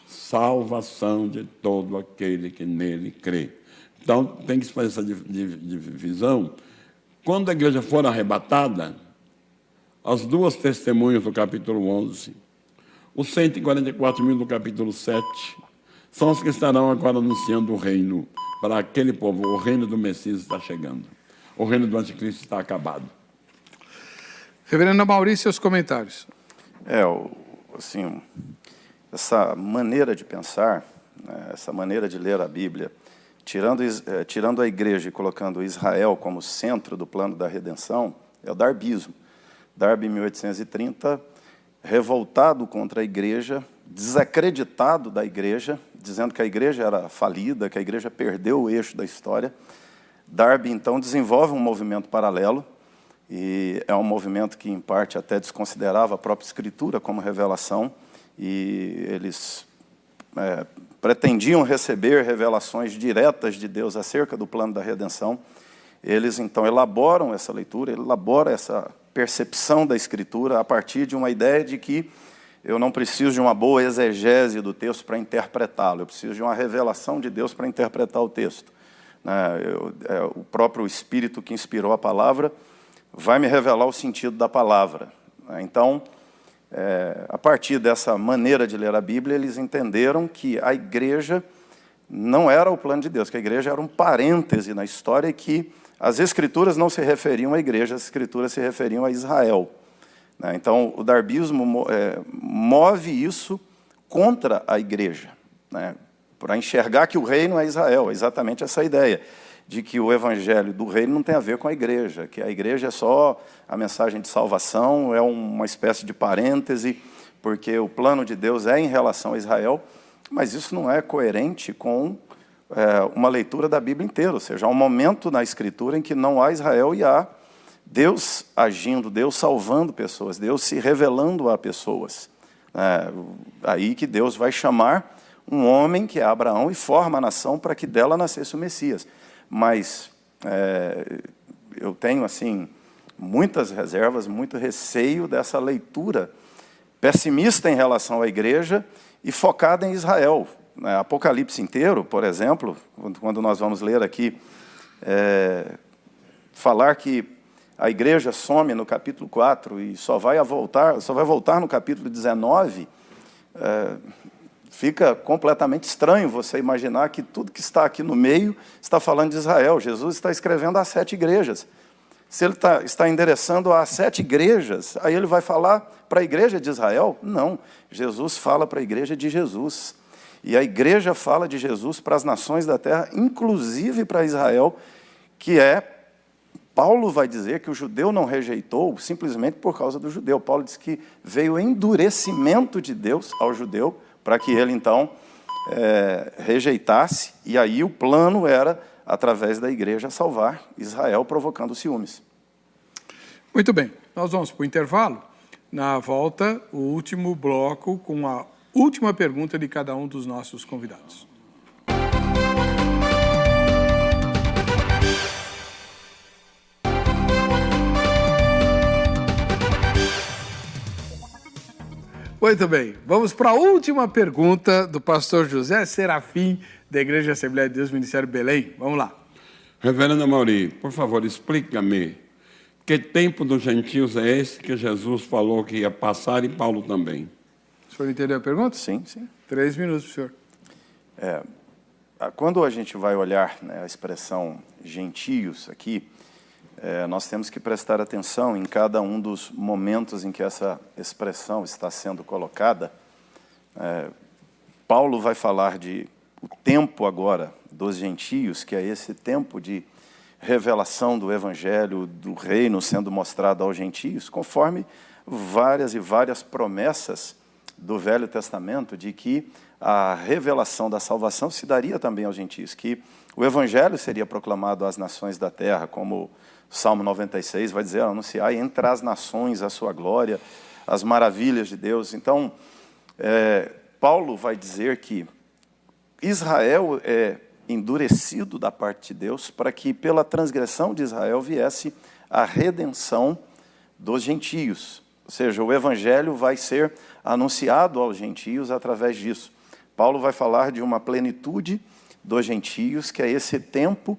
salvação de todo aquele que nele crê. Então, tem que se fazer essa divisão. Quando a igreja for arrebatada, as duas testemunhas do capítulo 11, os 144 mil do capítulo 7, são os que estarão agora anunciando o reino para aquele povo. O reino do Messias está chegando. O reino do anticristo está acabado. Reverendo Maurício, seus comentários. Assim, essa maneira de pensar, né, essa maneira de ler a Bíblia, tirando a igreja e colocando Israel como centro do plano da redenção, é o darbismo. Darby, em 1830, revoltado contra a igreja, desacreditado da igreja, dizendo que a igreja era falida, que a igreja perdeu o eixo da história. Darby, então, desenvolve um movimento paralelo, e é um movimento que, em parte, até desconsiderava a própria Escritura como revelação, e eles pretendiam receber revelações diretas de Deus acerca do plano da redenção. Eles, então, elaboram essa leitura, elaboram essa percepção da Escritura a partir de uma ideia de que eu não preciso de uma boa exegese do texto para interpretá-lo, eu preciso de uma revelação de Deus para interpretar o texto. O próprio Espírito que inspirou a palavra vai me revelar o sentido da palavra. Então, a partir dessa maneira de ler a Bíblia, eles entenderam que a igreja não era o plano de Deus, que a igreja era um parêntese na história e que as Escrituras não se referiam à igreja, as Escrituras se referiam a Israel. Então, o darbismo move isso contra a igreja, para enxergar que o reino é Israel, exatamente essa ideia de que o evangelho do reino não tem a ver com a igreja, que a igreja é só a mensagem de salvação, é uma espécie de parêntese, porque o plano de Deus é em relação a Israel, mas isso não é coerente com uma leitura da Bíblia inteira, ou seja, há um momento na Escritura em que não há Israel e há Deus agindo, Deus salvando pessoas, Deus se revelando a pessoas. Aí que Deus vai chamar um homem, que é Abraão, e forma a nação para que dela nascesse o Messias. Mas eu tenho, assim, muitas reservas, muito receio dessa leitura pessimista em relação à igreja e focada em Israel. Apocalipse inteiro, por exemplo, quando nós vamos ler aqui, falar que a igreja some no capítulo 4 e só vai voltar no capítulo 19, fica completamente estranho você imaginar que tudo que está aqui no meio está falando de Israel. Jesus está escrevendo às 7 igrejas. Se ele está endereçando às 7 igrejas, aí ele vai falar para a igreja de Israel? Não, Jesus fala para a igreja de Jesus. E a igreja fala de Jesus para as nações da terra, inclusive para Israel, que Paulo vai dizer que o judeu não rejeitou simplesmente por causa do judeu. Paulo diz que veio o endurecimento de Deus ao judeu, para que ele, então, rejeitasse, e aí o plano era, através da igreja, salvar Israel, provocando ciúmes. Muito bem, nós vamos para o intervalo. Na volta, o último bloco com a última pergunta de cada um dos nossos convidados. Muito bem, vamos para a última pergunta do pastor José Serafim, da Igreja Assembleia de Deus, Ministério Belém. Vamos lá. Reverendo Mauri, por favor, explica-me que tempo dos gentios é esse que Jesus falou que ia passar e Paulo também? O senhor entendeu a pergunta? Sim, sim. 3 minutos, senhor. Quando a gente vai olhar a expressão gentios aqui, nós temos que prestar atenção em cada um dos momentos em que essa expressão está sendo colocada. Paulo vai falar o tempo agora dos gentios, que é esse tempo de revelação do evangelho, do reino sendo mostrado aos gentios, conforme várias e várias promessas do Velho Testamento de que a revelação da salvação se daria também aos gentios, que o evangelho seria proclamado às nações da terra, como Salmo 96 vai dizer, anunciai entre as nações a sua glória, as maravilhas de Deus. Então, Paulo vai dizer que Israel é endurecido da parte de Deus para que pela transgressão de Israel viesse a redenção dos gentios. Ou seja, o evangelho vai ser anunciado aos gentios através disso. Paulo vai falar de uma plenitude dos gentios, que é esse tempo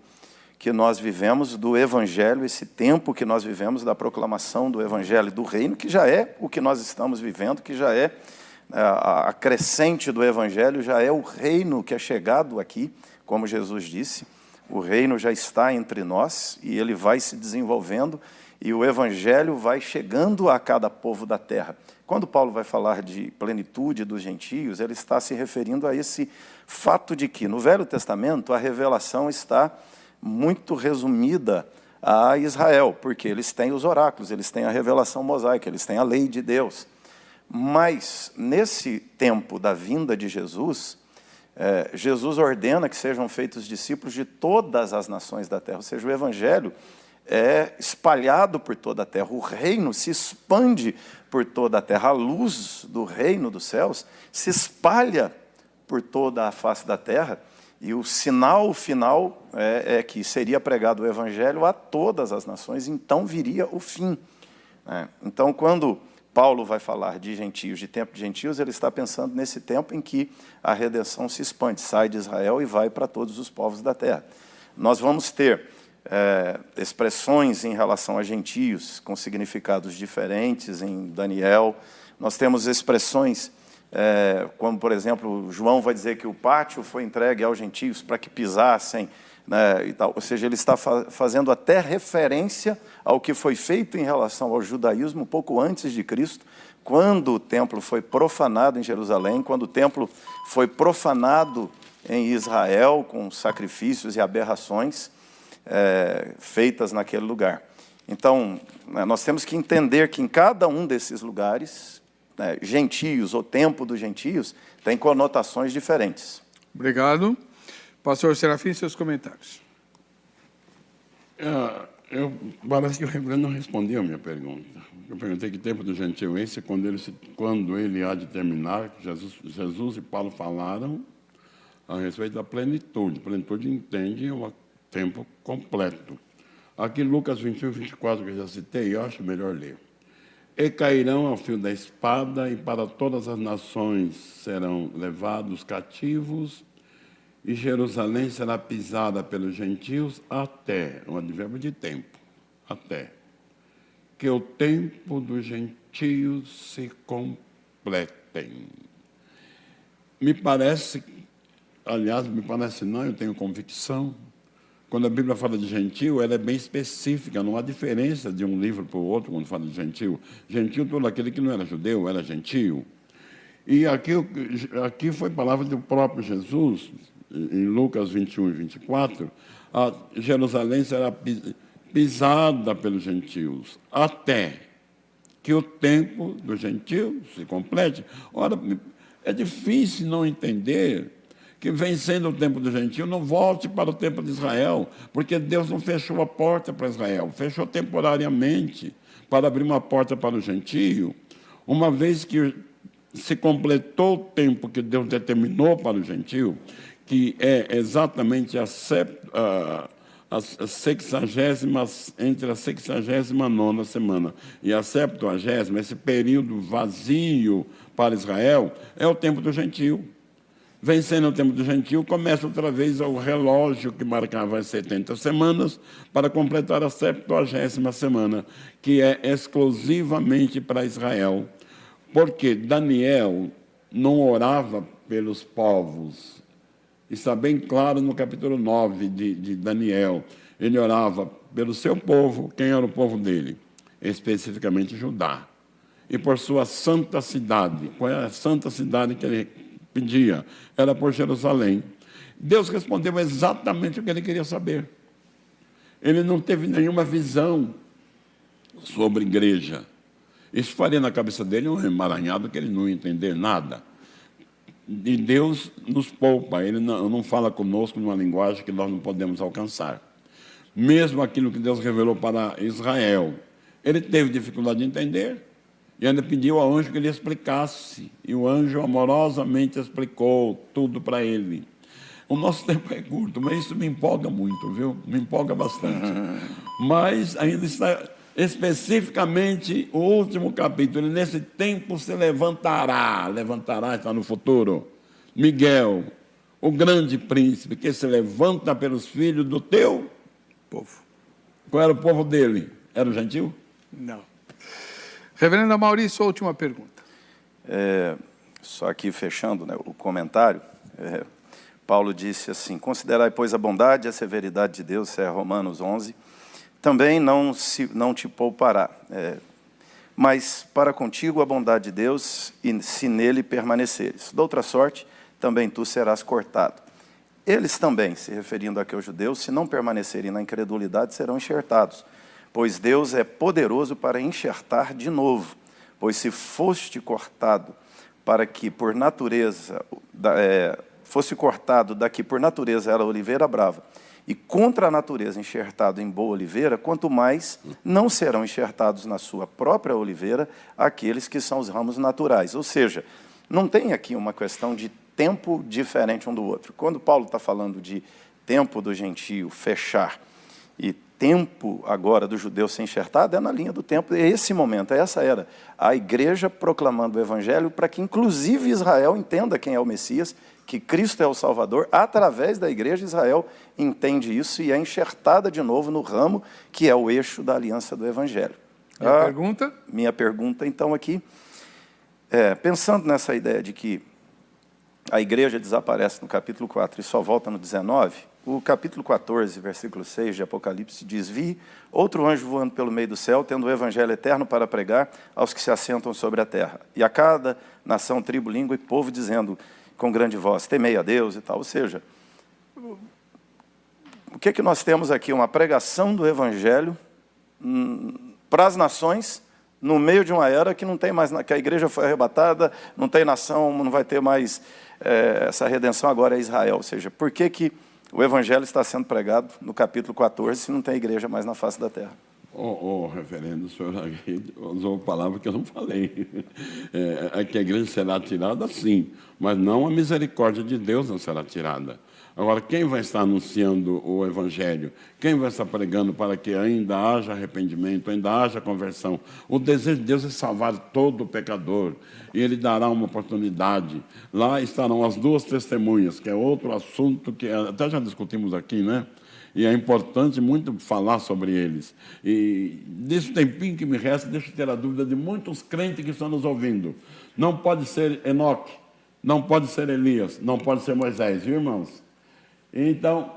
que nós vivemos do evangelho, esse tempo que nós vivemos da proclamação do evangelho do reino, que já é o que nós estamos vivendo, que já é a crescente do evangelho, já é o reino que é chegado aqui, como Jesus disse, o reino já está entre nós e ele vai se desenvolvendo e o evangelho vai chegando a cada povo da terra. Quando Paulo vai falar de plenitude dos gentios, ele está se referindo a esse fato de que no Velho Testamento a revelação está muito resumida a Israel, porque eles têm os oráculos, eles têm a revelação mosaica, eles têm a lei de Deus. Mas, nesse tempo da vinda de Jesus, Jesus ordena que sejam feitos discípulos de todas as nações da terra, ou seja, o evangelho é espalhado por toda a terra, o reino se expande por toda a terra, a luz do reino dos céus se espalha por toda a face da terra, e o sinal final é que seria pregado o evangelho a todas as nações, então viria o fim. Então, quando Paulo vai falar de gentios, de tempo de gentios, ele está pensando nesse tempo em que a redenção se expande, sai de Israel e vai para todos os povos da terra. Nós vamos ter expressões em relação a gentios com significados diferentes em Daniel. Nós temos expressões como, por exemplo, João vai dizer que o pátio foi entregue aos gentios para que pisassem, né, e tal. Ou seja, ele está fazendo até referência ao que foi feito em relação ao judaísmo um pouco antes de Cristo, quando o templo foi profanado em Jerusalém, quando o templo foi profanado em Israel com sacrifícios e aberrações feitas naquele lugar. Então, nós temos que entender que em cada um desses lugares, gentios, ou tempo dos gentios, tem conotações diferentes. Obrigado. Pastor Serafim, seus comentários. Parece que o reverendo não respondeu a minha pergunta. Eu perguntei que tempo do gentio é esse, quando ele há de terminar, Jesus e Paulo falaram a respeito da plenitude. Plenitude entende o tempo completo. Aqui, Lucas 21, 24, que eu já citei, eu acho melhor ler. E cairão ao fio da espada, e para todas as nações serão levados cativos, e Jerusalém será pisada pelos gentios até, um advérbio de tempo, até que o tempo dos gentios se completem. Me parece, aliás, me parece não, eu tenho convicção, quando a Bíblia fala de gentio, ela é bem específica, não há diferença de um livro para o outro quando fala de gentio. Gentio, todo aquele que não era judeu, era gentio. E aqui foi palavra do próprio Jesus, em Lucas 21 e 24, a Jerusalém será pisada pelos gentios, até que o tempo dos gentios se complete. Ora, é difícil não entender que, vencendo o tempo do gentio, não volte para o tempo de Israel, porque Deus não fechou a porta para Israel, fechou temporariamente para abrir uma porta para o gentio, uma vez que se completou o tempo que Deus determinou para o gentio, que é exatamente entre a 69ª semana e a 70ª, esse período vazio para Israel, é o tempo do gentio. Vencendo o tempo do gentio, começa outra vez o relógio que marcava as 70 semanas para completar a 70ª semana, que é exclusivamente para Israel. Porque Daniel não orava pelos povos. Está bem claro no capítulo 9 de Daniel. Ele orava pelo seu povo. Quem era o povo dele? Especificamente Judá. E por sua santa cidade. Qual era a santa cidade que ele pedia? Era por Jerusalém. Deus respondeu exatamente o que ele queria saber. Ele não teve nenhuma visão sobre igreja. Isso faria na cabeça dele um emaranhado que ele não ia entender nada. E Deus nos poupa, Ele não fala conosco numa linguagem que nós não podemos alcançar. Mesmo aquilo que Deus revelou para Israel, ele teve dificuldade de entender, e ainda pediu ao anjo que ele explicasse, e o anjo amorosamente explicou tudo para ele. O nosso tempo é curto, mas isso me empolga muito, viu? Me empolga bastante. Mas ainda está especificamente o último capítulo, nesse tempo se levantará está no futuro, Miguel, o grande príncipe, que se levanta pelos filhos do teu Povo. Qual era o povo dele? Era o gentio? Não. Reverendo Maurício, última pergunta. Só aqui fechando, né, o comentário, Paulo disse assim: considerai, pois, a bondade e a severidade de Deus, isso é Romanos 11, também não te poupará, mas para contigo a bondade de Deus, e se nele permaneceres. De outra sorte, também tu serás cortado. Eles também, se referindo aqui aos judeus, se não permanecerem na incredulidade, serão enxertados, pois Deus é poderoso para enxertar de novo. Pois se foste cortado para que por natureza, fosse cortado daqui por natureza era a oliveira brava, e contra a natureza enxertado em boa oliveira, quanto mais não serão enxertados na sua própria oliveira aqueles que são os ramos naturais. Ou seja, não tem aqui uma questão de tempo diferente um do outro. Quando Paulo está falando de tempo do gentio fechar e tempo agora do judeu ser enxertado é na linha do tempo, é esse momento, é essa era. A igreja proclamando o evangelho para que inclusive Israel entenda quem é o Messias, que Cristo é o Salvador. Através da igreja, Israel entende isso e é enxertada de novo no ramo que é o eixo da aliança do evangelho. Pergunta? Minha pergunta, então, aqui, pensando nessa ideia de que a igreja desaparece no capítulo 4 e só volta no 19, o capítulo 14, versículo 6 de Apocalipse diz: vi outro anjo voando pelo meio do céu, tendo o evangelho eterno para pregar aos que se assentam sobre a terra, e a cada nação, tribo, língua e povo, dizendo com grande voz: temei a Deus e tal. Ou seja, o que nós temos aqui? Uma pregação do evangelho para as nações, no meio de uma era que não tem mais, que a igreja foi arrebatada, não tem nação, não vai ter mais essa redenção, agora é Israel. Ou seja, por que o evangelho está sendo pregado no capítulo 14 se não tem igreja mais na face da terra? Reverendo, o senhor usou a palavra que eu não falei. Que a igreja será tirada, sim, mas não a misericórdia de Deus não será tirada. Agora, quem vai estar anunciando o evangelho? Quem vai estar pregando para que ainda haja arrependimento, ainda haja conversão? O desejo de Deus é salvar todo pecador, e Ele dará uma oportunidade. Lá estarão as duas testemunhas, que é outro assunto que até já discutimos aqui, né? E é importante muito falar sobre eles. E nesse tempinho que me resta, deixa eu ter a dúvida de muitos crentes que estão nos ouvindo. Não pode ser Enoque, não pode ser Elias, não pode ser Moisés, viu, irmãos? Então,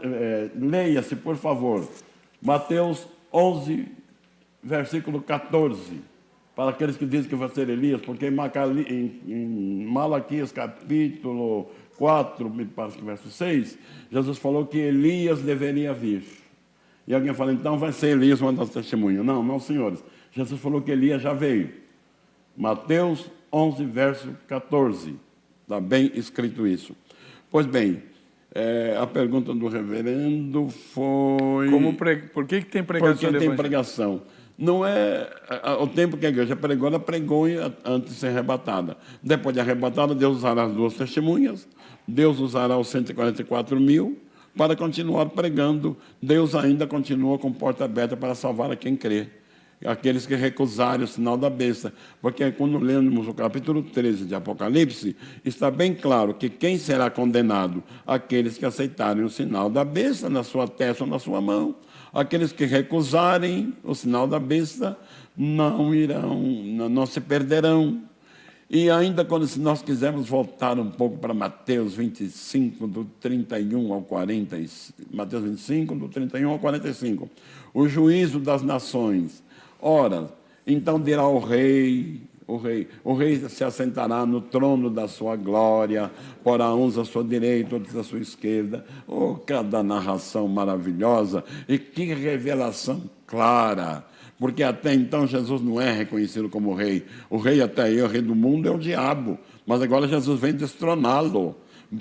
leia-se, por favor, Mateus 11, versículo 14, para aqueles que dizem que vai ser Elias, porque em Malaquias, capítulo 4, me parece que verso 6, Jesus falou que Elias deveria vir. E alguém fala, então vai ser Elias uma das testemunhas. Não, não, senhores. Jesus falou que Elias já veio. Mateus 11, verso 14. Está bem escrito isso. Pois bem, a pergunta do reverendo foi... Por que tem pregação? Por que tem pregação? Não é o tempo que a igreja pregou, ela pregou antes de ser arrebatada. Depois de arrebatada, Deus usará as duas testemunhas, Deus usará os 144 mil para continuar pregando. Deus ainda continua com porta aberta para salvar a quem crê. Aqueles que recusarem o sinal da besta. Porque quando lemos o capítulo 13 de Apocalipse, está bem claro que quem será condenado? Aqueles que aceitarem o sinal da besta na sua testa ou na sua mão. Aqueles que recusarem o sinal da besta não irão, não se perderão. E ainda se nós quisermos voltar um pouco para Mateus 25, do 31 ao 40, Mateus 25, do 31 ao 45, o juízo das nações. Ora, então dirá o rei se assentará no trono da sua glória, porá uns à sua direita, outros à sua esquerda. Oh, cada narração maravilhosa e que revelação clara, porque até então Jesus não é reconhecido como rei. O rei até aí, o rei do mundo é o diabo, mas agora Jesus vem destroná-lo,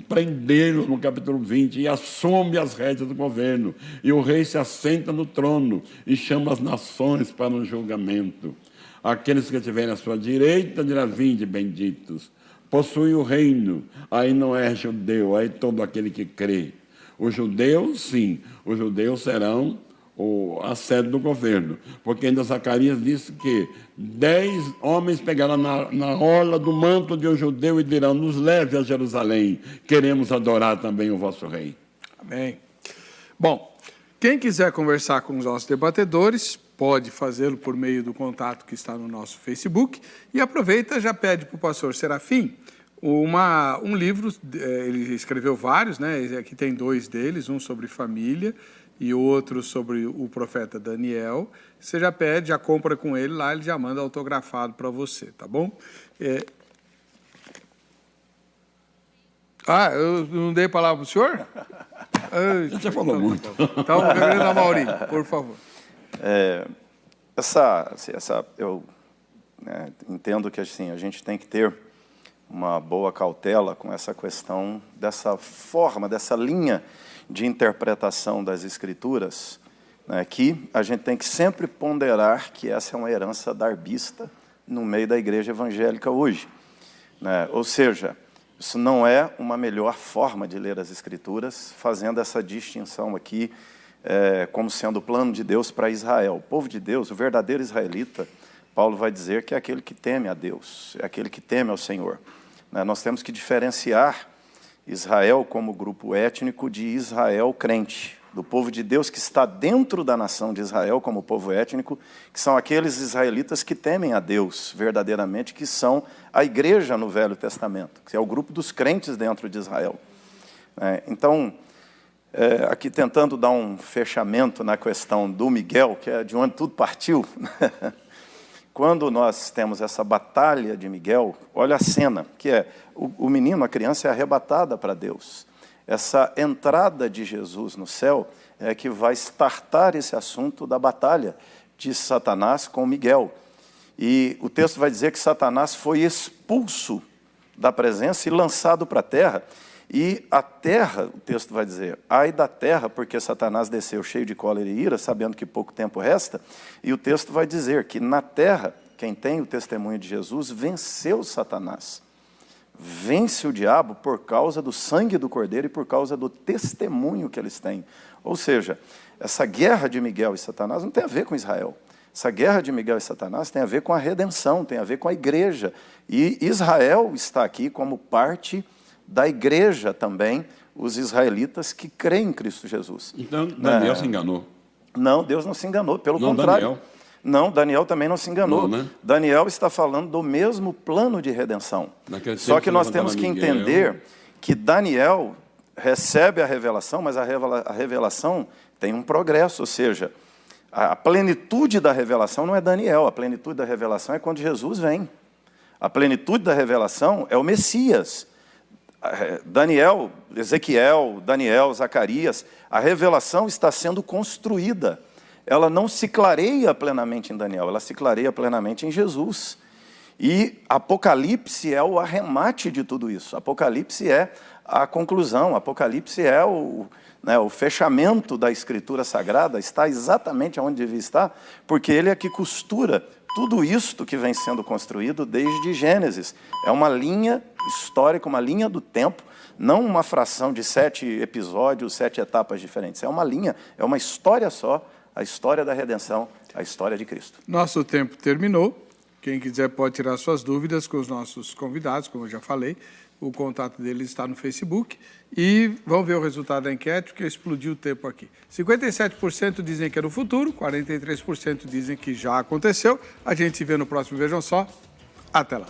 prendê-lo no capítulo 20 e assume as rédeas do governo. E o rei se assenta no trono e chama as nações para um julgamento. Aqueles que estiverem à sua direita dirão: vinde, benditos, possuem o reino. Aí não é judeu, aí todo aquele que crê. Os judeus, sim, os judeus serão a sede do governo, porque ainda Zacarias disse que 10 homens pegarão na orla do manto de um judeu e dirão: nos leve a Jerusalém, queremos adorar também o vosso rei. Amém. Bom, quem quiser conversar com os nossos debatedores, pode fazê-lo por meio do contato que está no nosso Facebook. E aproveita, já pede para o pastor Serafim um livro. Ele escreveu vários, né? Aqui tem 2 deles, um sobre família e outro sobre o profeta Daniel. Você já pede, já compra com ele lá, ele já manda autografado para você, tá bom? Eu não dei palavra para o senhor? Você falou muito. Então, reverendo Amaury, por favor. Eu entendo que assim, a gente tem que ter uma boa cautela com essa questão dessa forma, dessa linha de interpretação das Escrituras, né, que a gente tem que sempre ponderar que essa é uma herança darbista no meio da igreja evangélica hoje, né? Ou seja, isso não é uma melhor forma de ler as Escrituras, fazendo essa distinção aqui como sendo o plano de Deus para Israel. O povo de Deus, o verdadeiro israelita, Paulo vai dizer que é aquele que teme a Deus, é aquele que teme ao Senhor. Nós temos que diferenciar Israel como grupo étnico de Israel crente, do povo de Deus que está dentro da nação de Israel como povo étnico, que são aqueles israelitas que temem a Deus verdadeiramente, que são a igreja no Velho Testamento, que é o grupo dos crentes dentro de Israel. Então, aqui tentando dar um fechamento na questão do Miguel, que é de onde tudo partiu, quando nós temos essa batalha de Miguel, olha a cena, que é o menino, a criança é arrebatada para Deus. Essa entrada de Jesus no céu é que vai startar esse assunto da batalha de Satanás com Miguel. E o texto vai dizer que Satanás foi expulso da presença e lançado para a terra. E a terra, o texto vai dizer, ai da terra, porque Satanás desceu cheio de cólera e ira, sabendo que pouco tempo resta. E o texto vai dizer que na terra, quem tem o testemunho de Jesus, venceu Satanás. Vence o diabo por causa do sangue do Cordeiro e por causa do testemunho que eles têm. Ou seja, essa guerra de Miguel e Satanás não tem a ver com Israel. Essa guerra de Miguel e Satanás tem a ver com a redenção, tem a ver com a igreja. E Israel está aqui como parte da igreja também, os israelitas que creem em Cristo Jesus. Então, Daniel se enganou. Não, Deus não se enganou, pelo contrário. Daniel. Não, Daniel também não se enganou. Não, né? Daniel está falando do mesmo plano de redenção. Só que nós temos que entender que Daniel recebe a revelação, mas a revelação tem um progresso, ou seja, a plenitude da revelação não é Daniel, a plenitude da revelação é quando Jesus vem. A plenitude da revelação é o Messias. Daniel, Ezequiel, Daniel, Zacarias, a revelação está sendo construída. Ela não se clareia plenamente em Daniel, ela se clareia plenamente em Jesus. E Apocalipse é o arremate de tudo isso. Apocalipse é a conclusão, Apocalipse é o fechamento da Escritura Sagrada, está exatamente onde devia estar, porque ele é que costura tudo isto que vem sendo construído desde Gênesis. É uma linha histórica, uma linha do tempo, não uma fração de 7 episódios, 7 etapas diferentes. É uma linha, é uma história só, a história da redenção, a história de Cristo. Nosso tempo terminou. Quem quiser pode tirar suas dúvidas com os nossos convidados, como eu já falei. O contato deles está no Facebook. E vamos ver o resultado da enquete, que explodiu o tempo aqui. 57% dizem que é no futuro, 43% dizem que já aconteceu. A gente se vê no próximo Vejam Só. Até lá.